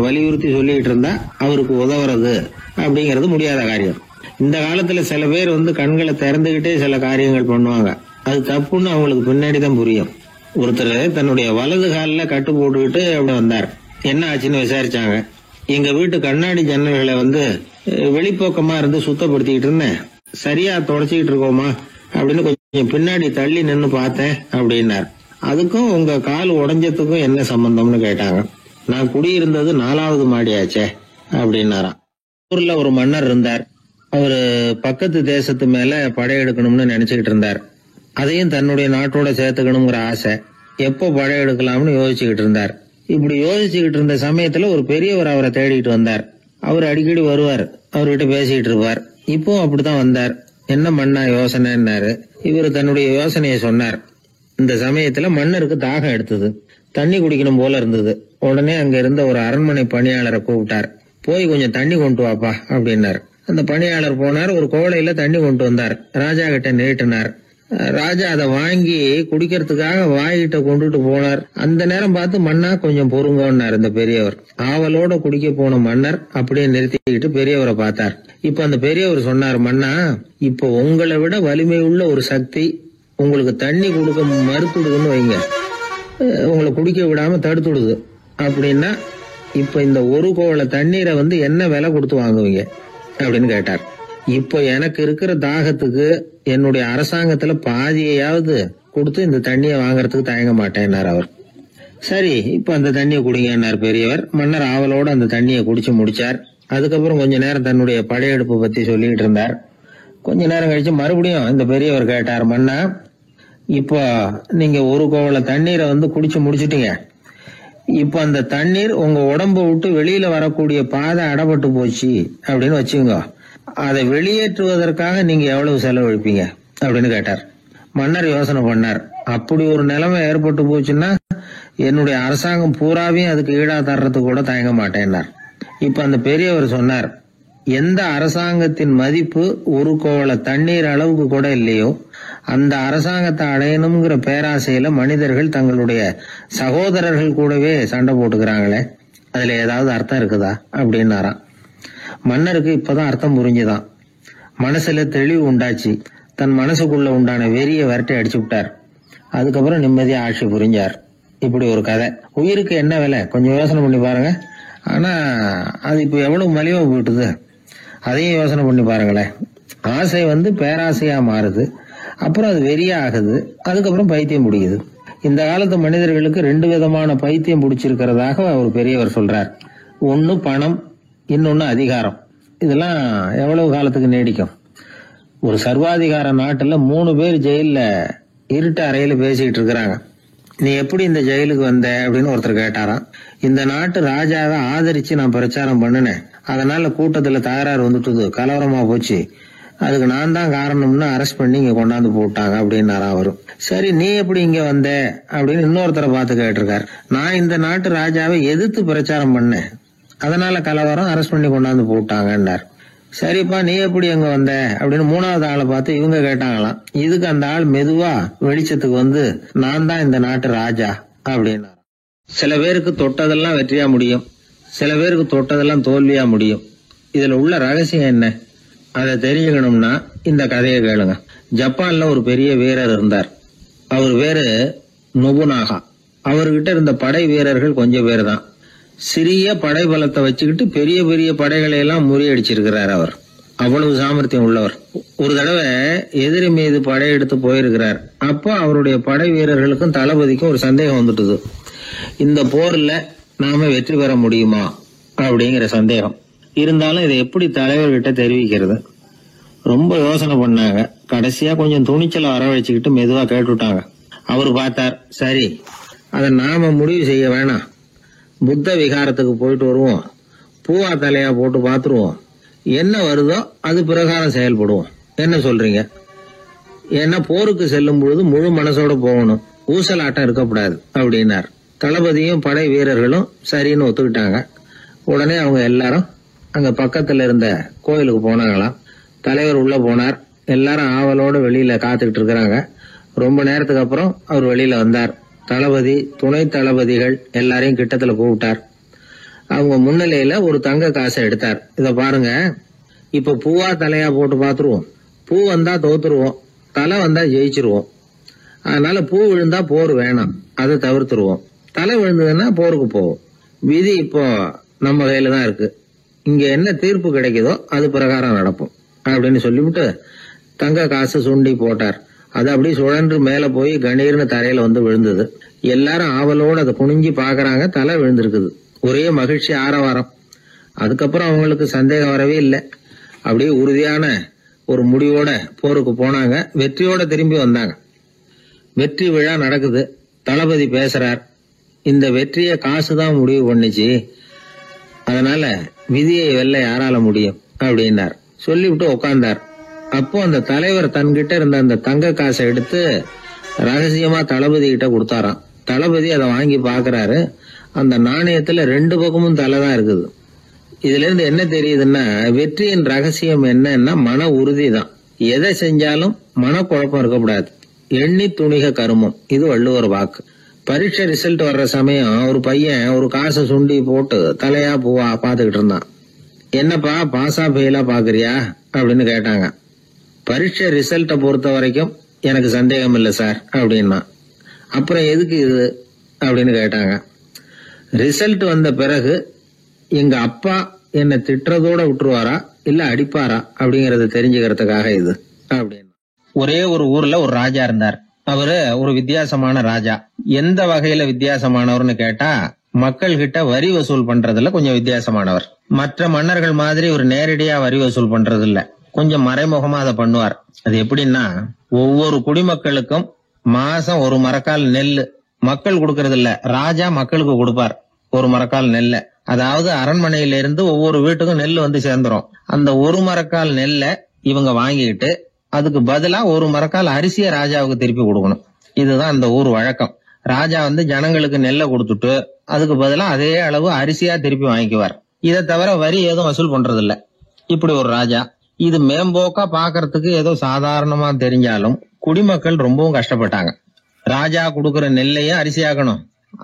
வலியுறுத்தி சொல்லிட்டு இருந்தா அவருக்கு உதவுறது அப்படிங்கறது முடியாத காரியம். இந்த காலத்துல சில பேர் கண்களை திறந்துகிட்டே சில காரியங்கள் பண்ணுவாங்க. அது தப்புன்னு அவங்களுக்கு பின்னாடி தான் புரியும். ஒருத்தர் தன்னுடைய வலது காலில் கட்டு போட்டுக்கிட்டு அப்படி வந்தார். என்ன ஆச்சுன்னு விசாரிச்சாங்க. எங்க வீட்டு கண்ணாடி ஜன்னல்களை வெளிப்போக்கமா இருந்து சுத்தப்படுத்திக்கிட்டு இருந்தேன், சரியா தொடச்சிக்கிட்டு இருக்கோமா அப்படின்னு கொஞ்சம் பின்னாடி தள்ளி நின்னு பார்த்தேன் அப்படின்னார். அதுக்கும் உங்க கால் உடைஞ்சதுக்கும் என்ன சம்பந்தம்னு கேட்டாங்க. நான் குடியிருந்தது 4வது மாடியாச்சே அப்படின்னாராம். ஊர்ல ஒரு மன்னர் இருந்தார். அவரு பக்கத்து தேசத்து மேல படையெடுக்கணும்னு நினைச்சுக்கிட்டு இருந்தார். அதையும் தன்னுடைய நாட்டோட சேர்த்துக்கணுங்கிற ஆசை. எப்போ படையெடுக்கலாம்னு யோசிச்சுக்கிட்டு இருந்தார். இப்படி யோசிச்சுக்கிட்டு இருந்த சமயத்துல ஒரு பெரியவர் அவரை தேடிட்டு வந்தார். அவர் அடிக்கடி வருவார், அவர்கிட்ட பேசிக்கிட்டு இருப்பார். இப்போ அப்படித்தான் வந்தார். என்ன மன்னா யோசனைன்னாரு. இவர் தன்னுடைய யோசனையை சொன்னார். இந்த சமயத்துல மன்னருக்கு தாகம் எடுத்தது, தண்ணி குடிக்கணும் போல இருந்தது. உடனே அங்க இருந்த ஒரு அரண்மனை பணியாளரை கூப்பிட்டார். போய் கொஞ்சம் தண்ணி கொண்டு வாப்பா அப்படின்னார். அந்த பணியாளர் போனார். ஒரு கோலையில தண்ணி கொண்டு வந்தார். ராஜா கிட்ட நீட்டினார். ராஜா அதை வாங்கி குடிக்கிறதுக்காக வாயிட்ட கொண்டுட்டு போனார். அந்த நேரம் பார்த்து மன்னா கொஞ்சம் பொறுங்கன்னார் இந்த பெரியவர். ஆவலோட குடிக்க போன மன்னர் அப்படியே நிறுத்திக்கிட்டு பெரியவரை பார்த்தார். இப்ப அந்த பெரியவர் சொன்னார், மன்னா இப்ப உங்களை விட வலிமை உள்ள ஒரு சக்தி உங்களுக்கு தண்ணி கொடுக்க மறுத்துடுதுன்னு வைங்க, உங்களை குடிக்க விடாம தடுத்துடுது அப்படின்னா இப்ப இந்த ஒரு கோவள தண்ணீரை என்ன விலை கொடுத்து வாங்குவீங்க அப்படின்னு கேட்டார். இப்ப எனக்கு இருக்கிற தாகத்துக்கு என்னுடைய அரசாங்கத்துல பாதியையாவது கொடுத்து இந்த தண்ணியை வாங்கறதுக்கு தயங்க மாட்டேன்னார் அவர். சரி இப்ப அந்த தண்ணியை குடிங்கன்னார் பெரியவர். மன்னர் ஆவலோட அந்த தண்ணியை குடிச்சு முடிச்சார். அதுக்கப்புறம் கொஞ்ச நேரம் தன்னுடைய படையெடுப்பு பத்தி சொல்லிட்டு இருந்தார். கொஞ்ச நேரம் கழிச்சு மறுபடியும் இந்த பெரியவர் கேட்டார், மன்னா இப்போ நீங்க ஒரு கோவள தண்ணீரை குடிச்சு முடிச்சுட்டீங்க. இப்ப அந்த தண்ணீர் உங்க உடம்ப விட்டு வெளியில வரக்கூடிய பாதை அடப்பட்டு போச்சு அப்படின்னு வச்சுங்க, அதை வெளியேற்றுவதற்காக நீங்க எவ்வளவு செலவழிப்பீங்க அப்படின்னு கேட்டார். மன்னர் யோசனை பண்ணார். அப்படி ஒரு நிலைமை ஏற்பட்டு போச்சுன்னா என்னுடைய அரசாங்கம் பூராவையும் அதுக்கு ஈடா தர்றதுக்கு கூட தயங்க மாட்டேன்னார். இப்ப அந்த பெரியவர் சொன்னார், எந்த அரசாங்கத்தின் மதிப்பு ஒரு கோவள தண்ணீர் அளவுக்கு கூட இல்லையோ அந்த அரசாங்கத்தை அடையணுங்கிற பேராசையில மனிதர்கள் தங்களுடைய சகோதரர்கள் கூடவே சண்டை போட்டுக்கிறாங்களே, அதுல ஏதாவது அர்த்தம் இருக்குதா அப்படின்னாராம். மன்னருக்கு இப்பதான் அர்த்தம் புரிஞ்சுதான். மனசுல தெளிவு உண்டாச்சு. தன் மனசுக்குள்ள உண்டான வெறிய விரட்டி அடிச்சு விட்டார். அதுக்கப்புறம் நிம்மதியா ஆட்சி புரிஞ்சார். இப்படி ஒரு கதை. உயிருக்கு என்ன விலை கொஞ்சம் யோசனை பண்ணி பாருங்க. ஆனா அது இப்ப எவ்வளவு மலிவா போயிட்டுது, அதையும் யோசனை பண்ணி பாருங்களேன். ஆசை பேராசையா மாறுது, அப்புறம் அது வெறியா ஆகுது, அதுக்கப்புறம் பைத்தியம் பிடிக்குது. இந்த காலத்து மனிதர்களுக்கு 2 விதமான பைத்தியம் பிடிச்சிருக்கிறதாக ஒரு பெரியவர் சொல்றார். ஒன்னு பணம், இன்னொன்னு அதிகாரம். இதெல்லாம் எவ்வளவு காலத்துக்கு நீடிக்கும்? ஒரு சர்வாதிகார நாட்டுல 3 பேர் ஜெயில இருட்டு அறையில பேசிக்கிட்டு இருக்கிறாங்க. நீ எப்படி இந்த ஜெயிலுக்கு வந்த அப்படின்னு ஒருத்தர் கேட்டாராம். இந்த நாட்டு ராஜாவை ஆதரிச்சு நான் பிரச்சாரம் பண்ணினேன், அதனால கூட்டத்துல தகராறு வந்துட்டுது, கலவரமா போச்சு, அதுக்கு நான் தான் காரணம்னு அரெஸ்ட் பண்ணி இங்க கொண்டாந்து போட்டாங்க அப்படின்னாரா அவரும். சரி நீ எப்படி இங்க வந்த அப்படின்னு இன்னொருத்தரை பார்த்து கேட்டிருக்காரு. நான் இந்த நாட்டு ராஜாவை எதிர்த்து பிரச்சாரம் பண்ணேன், அதனால கலவரம், அரெஸ்ட் பண்ணி கொண்டாந்து போட்டாங்கன்னார். சரிப்பா நீ எப்படி அங்க வந்த அப்படின்னு 3வது ஆளை பார்த்து இவங்க கேட்டாங்களாம். இதுக்கு அந்த ஆள் மெதுவா வெளிச்சத்துக்கு நான் தான் இந்த நாட்டு ராஜா அப்படின்னா. சில பேருக்கு தொட்டதெல்லாம் வெற்றியா முடியும், சில பேருக்கு தொட்டதெல்லாம் தோல்வியா முடியும். இதுல உள்ள ரகசியம் என்ன அதை தெரிஞ்சுக்கணும்னா இந்த கதையை கேளுங்க. ஜப்பான்ல ஒரு பெரிய வீரர் இருந்தார். அவர் பேரு நொபுனாகா. அவர்கிட்ட இருந்த படை வீரர்கள் கொஞ்சம் பேர் தான். சிறிய படை பலத்தை வச்சுக்கிட்டு பெரிய பெரிய படைகளை எல்லாம் முறியடிச்சிருக்கிறார். அவர் அவ்வளவு சாமர்த்தியம் உள்ளவர். ஒரு தடவை எதிரி மீது படையெடுத்து போயிருக்கிறார். அப்போ அவருடைய படை வீரர்களுக்கும் தளபதிக்கும் ஒரு சந்தேகம் வந்துட்டுது. இந்த போர்ல நாம வெற்றி பெற முடியுமா அப்படிங்கிற சந்தேகம் இருந்தாலும் இதை எப்படி தலைவர்கிட்ட தெரிவிக்கிறது? ரொம்ப யோசனை பண்ணாங்க. கடைசியா கொஞ்சம் துணிச்சலை வரவழைச்சுக்கிட்டு மெதுவா கேட்டுட்டாங்க. அவரு பார்த்தார், சரி அதை நாம முடிவு செய்ய வேணாம். புத்த விகாரத்துக்கு போயிட்டு வருவோம், பூவா தலையா போட்டு பாத்துருவோம், என்ன வருதோ அது பிரகாரம் செயல்படுவோம். என்ன சொல்றீங்க? ஏன்னா போருக்கு செல்லும் பொழுது முழு மனசோட போகணும், ஊசலாட்டம் இருக்கக்கூடாது அப்படின்னார். தளபதியும் படை வீரர்களும் சரின்னு ஒத்துக்கிட்டாங்க. உடனே அவங்க எல்லாரும் அங்க பக்கத்துல இருந்த கோயிலுக்கு போனாங்களாம். தலைவர் உள்ள போனார். எல்லாரும் ஆவலோட வெளியில காத்துக்கிட்டு இருக்கிறாங்க. ரொம்ப நேரத்துக்கு அப்புறம் அவர் வெளியில வந்தார். தளபதி, துணை தளபதிகள் எல்லாரையும் கிட்டத்துல கூப்பிட்டார். அவங்க முன்னிலையில ஒரு தங்க காசை எடுத்தார். இத பாருங்க, இப்ப பூவா தலையா போட்டு பாத்துருவோம். பூ வந்தா தோத்துருவோம், தலை வந்தா ஜெயிச்சிருவோம். அதனால பூ விழுந்தா போர் வேணாம், அதை தவிர்த்துருவோம். தலை விழுந்ததுன்னா போருக்கு போவோம். விதி இப்போ நம்ம கையில தான் இருக்கு. இங்க என்ன தீர்ப்பு கிடைக்குதோ அது பிரகாரம் நடப்போம் அப்படின்னு சொல்லிவிட்டு தங்க காசு சுண்டி போட்டார். அது அப்படியே சுழன்று மேல போய் கணீர்னு தரையில வந்து விழுந்தது. எல்லாரும் ஆவலோடு அதை குனிஞ்சி பாக்குறாங்க. தலை விழுந்திருக்குது. ஒரே மகிழ்ச்சி, ஆரவாரம். அதுக்கப்புறம் அவங்களுக்கு சந்தேகம் வரவே இல்லை. அப்படியே உறுதியான ஒரு முடிவோட போருக்கு போனாங்க. வெற்றியோட திரும்பி வந்தாங்க. வெற்றி விழா நடக்குது. தளபதி பேசுறார், இந்த வெற்றியை காசுதான் முடிவு பண்ணிச்சு, அதனால விதியை வெல்ல யாரால முடியும் அப்படின்னார். சொல்லிவிட்டு உட்கார்ந்தார். அப்போ அந்த தலைவர் தன்கிட்ட இருந்த அந்த தங்க காசை எடுத்து ரகசியமா தளபதி கிட்ட கொடுத்தாராம். தளபதி அதை வாங்கி பாக்குறாரு. அந்த நாணயத்துல 2 பக்கமும் தலை தான் இருக்குது. இதுல இருந்து என்ன தெரியுதுன்னா, வெற்றியின் ரகசியம் என்னன்னா மன உறுதி தான். எதை செஞ்சாலும் மனக்குழப்பம் இருக்கக்கூடாது. எண்ணி துணிக கருமம், இது வள்ளுவர் வாக்கு. பரீட்சை ரிசல்ட் வர்ற சமயம் ஒரு பையன் ஒரு காசை சுண்டி போட்டு தலையா பூவா பாத்துக்கிட்டு இருந்தான். என்னப்பா பாஸா ஃபெயிலா பாக்குறியா அப்படின்னு கேட்டாங்க. பரீட்சை ரிசல்ட்ட பொறுத்த வரைக்கும் எனக்கு சந்தேகம் இல்லை சார் அப்படின்னா. அப்புறம் எதுக்கு இது அப்படின்னு கேட்டாங்க. ரிசல்ட் வந்த பிறகு எங்க அப்பா என்ன திட்டுறதோட விட்டுருவாரா இல்ல அடிப்பாரா அப்படிங்கறத தெரிஞ்சுக்கிறதுக்காக இது அப்படின்னு. ஒரே ஒரு ஊர்ல ஒரு ராஜா இருந்தார். அவரு ஒரு வித்தியாசமான ராஜா. எந்த வகையில வித்தியாசமானவர்னு கேட்டா, மக்கள் கிட்ட வரி வசூல் பண்றதுல கொஞ்சம் வித்தியாசமானவர். மற்ற மன்னர்கள் மாதிரி ஒரு நேரடியா வரி வசூல் பண்றது இல்ல, கொஞ்சம் மறைமுகமா அதை பண்ணுவார். அது எப்படின்னா, ஒவ்வொரு குடிமக்களுக்கும் மாசம் 1 மரக்கால் நெல்லு மக்கள் கொடுக்கறது இல்ல, ராஜா மக்களுக்கு கொடுப்பார் 1 மரக்கால் நெல்ல. அதாவது அரண்மனையில இருந்து ஒவ்வொரு வீட்டுக்கும் நெல் வந்து சேர்ந்துரும். அந்த 1 மரக்கால் நெல்ல இவங்க வாங்கிட்டு அதுக்கு பதிலா 1 மரக்கால் அரிசியை ராஜாவுக்கு திருப்பி கொடுக்கணும். இதுதான் அந்த ஊர் வழக்கம். ராஜா வந்து ஜனங்களுக்கு நெல்லை கொடுத்துட்டு அதுக்கு பதிலா அதே அளவு அரிசியா திருப்பி வாங்கிக்குவார். இதை தவிர வரி ஏதும் வசூல் பண்றது இல்ல. இப்படி ஒரு ராஜா. இது மேம்போக்கா பாக்குறதுக்கு ஏதோ சாதாரணமா தெரிஞ்சாலும் குடிமக்கள் ரொம்பவும் கஷ்டப்பட்டாங்க. ராஜா கொடுக்கற நெல்லையும் அரிசியாக்கணும்,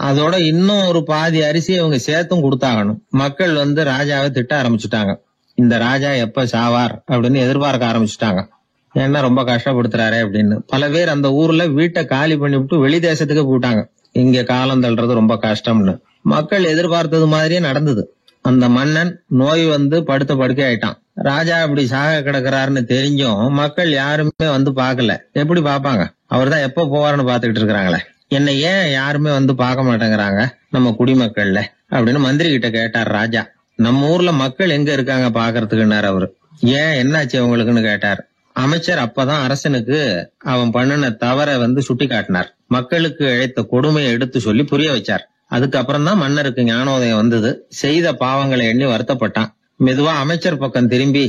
அதோட இன்னும் ஒரு பாதி அரிசியை இவங்க சேர்த்தும் கொடுத்தாகணும். மக்கள் வந்து ராஜாவை திட்ட ஆரம்பிச்சுட்டாங்க. இந்த ராஜா எப்ப சாவார் அப்படின்னு எதிர்பார்க்க ஆரம்பிச்சுட்டாங்க. ஏன்னா ரொம்ப கஷ்டப்படுத்துறாரு அப்படின்னு. பல பேர் அந்த ஊர்ல வீட்டை காலி பண்ணி விட்டு வெளி தேசத்துக்கு போயிட்டாங்க. இங்க காலம் தள்ளுறது ரொம்ப கஷ்டம்னு. மக்கள் எதிர்பார்த்தது மாதிரியே நடந்தது. அந்த மன்னன் நோய் வந்து படுத்த படுக்கை ஆயிட்டான். ராஜா இப்படி சாக கிடக்குறாருன்னு தெரிஞ்சும் மக்கள் யாருமே வந்து பாக்கல. எப்படி பாப்பாங்க? அவர் தான் எப்ப போவாருன்னு பாத்துக்கிட்டு இருக்கிறாங்களே. என்ன ஏன் யாருமே வந்து பார்க்க மாட்டேங்கிறாங்க நம்ம குடிமக்கள்ல அப்படின்னு மந்திரி கிட்ட கேட்டார் ராஜா. நம்ம ஊர்ல மக்கள் எங்க இருக்காங்க பாக்குறதுக்குன்னாரு அவரு. ஏன் என்னாச்சு அவங்களுக்குன்னு கேட்டார். அமைச்சர் அப்பதான் அரசனுக்கு அவன் பண்ணின தவற வந்து சுட்டி காட்டினார். மக்களுக்கு இழைத்த கொடுமையை எடுத்து சொல்லி புரிய வச்சார். அதுக்கப்புறம் தான் மன்னருக்கு ஞானோதயம் வந்தது. செய்த பாவங்களை எண்ணி வருத்தப்பட்டான். மெதுவா அமைச்சர் பக்கம் திரும்பி,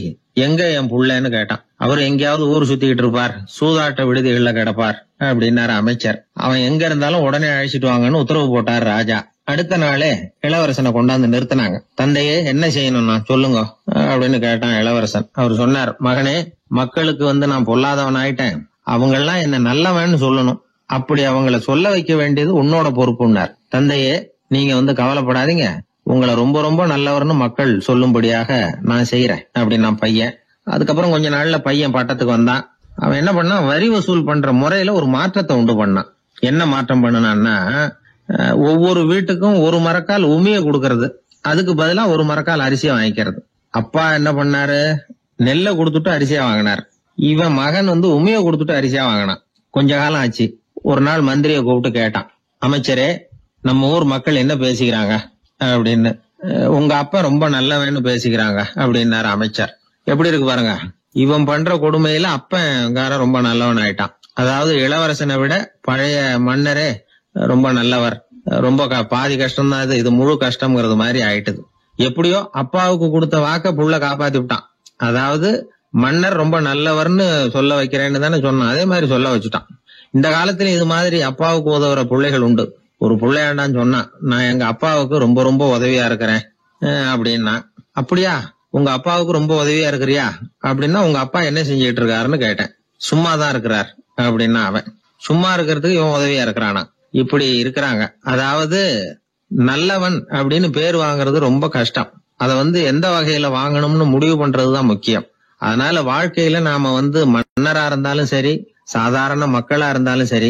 எங்க என் புள்ளன்னு கேட்டான். அவர் எங்கேயாவது ஊர் சுத்திக்கிட்டு இருப்பார், சூதாட்ட விடுதிகள்ல கிடப்பார் அப்படின்னாரு அமைச்சர். அவன் எங்க இருந்தாலும் உடனே அழைச்சிட்டு வாங்கன்னு உத்தரவு போட்டார் ராஜா. அடுத்த நாளே இளவரசனை கொண்டாந்து நிறுத்தினாங்க. தந்தையே என்ன செய்யணும்னா சொல்லுங்க அப்படின்னு கேட்டான் இளவரசன். அவர் சொன்னார், மகனே, மக்களுக்கு வந்து நான் பொல்லாதவன் ஆயிட்டேன், அவங்க எல்லாம் என்ன நல்லவன்னு சொல்லணும். அப்படி அவங்கள சொல்ல வைக்க வேண்டியது உன்னோட பொறுப்புன்னார். தந்தையே, நீங்க வந்து கவலைப்படாதீங்க, உங்களை ரொம்ப ரொம்ப நல்லவர்னு மக்கள் சொல்லும்படியாக நான் செய்யறேன் அப்படின்னா பையன். அதுக்கப்புறம் கொஞ்ச நாள்ல பையன் பட்டத்துக்கு வந்தான். அவன் என்ன பண்ணான், வரி வசூல் பண்ற முறையில ஒரு மாற்றத்தை உண்டு பண்ணான். என்ன மாற்றம் பண்ணனான்னா, ஒவ்வொரு வீட்டுக்கும் ஒரு மரக்கால் உமிய கொடுக்கறது, அதுக்கு பதிலா ஒரு மரக்கால் அரிசியை வாங்கிக்கிறது. அப்பா என்ன பண்ணாரு, நெல்லை கொடுத்துட்டு அரிசியா வாங்கினார். இவன் மகன் உமிய கொடுத்துட்டு அரிசியா வாங்கினான். கொஞ்ச காலம் ஆச்சு. ஒரு நாள் மந்திரியை கூப்பிட்டு கேட்டான், அமைச்சரே, நம்ம ஊர் மக்கள் என்ன பேசிக்கிறாங்க அப்படின்னு. உங்க அப்பா ரொம்ப நல்லவன்னு பேசிக்கிறாங்க அப்படின்னாரு அமைச்சர். எப்படி இருக்கு பாருங்க, இவன் பண்ற கொடுமையில அப்பன்காரன் ரொம்ப நல்லவன் ஆயிட்டான். அதாவது இளவரசனை விட பழைய மன்னரே ரொம்ப நல்லவர், ரொம்ப பாதி கஷ்டம் தான் இது முழு கஷ்டம்ங்கிறது மாதிரி ஆயிட்டுது. எப்படியோ அப்பாவுக்கு கொடுத்த வாக்க புள்ள காப்பாத்தி விட்டான். அதாவது மன்னர் ரொம்ப நல்லவர்னு சொல்ல வைக்கிறேன்னு தானே சொன்னான், அதே மாதிரி சொல்ல வச்சுட்டான். இந்த காலத்துல இது மாதிரி அப்பாவுக்கு உதவுற பிள்ளைகள் உண்டு. ஒரு பிள்ளையாண்டான்னு சொன்னான், நான் எங்க அப்பாவுக்கு ரொம்ப ரொம்ப உதவியா இருக்கிறேன் அப்படின்னா. அப்படியா, உங்க அப்பாவுக்கு ரொம்ப உதவியா இருக்கிறியா அப்படின்னா, உங்க அப்பா என்ன செஞ்சுட்டு இருக்காருன்னு கேட்டேன். சும்மாதான் இருக்கிறார் அப்படின்னா அவன். சும்மா இருக்கிறதுக்கு இவன் உதவியா இருக்கிறானா? இப்படி இருக்கிறாங்க. அதாவது நல்லவன் அப்படின்னு பேர் வாங்குறது ரொம்ப கஷ்டம். அத எந்த வகையில வாங்கணும்னு முடிவு பண்றதுதான் முக்கியம். அதனால வாழ்க்கையில நாம மன்னரா இருந்தாலும் சரி, சாதாரண மக்களா இருந்தாலும் சரி,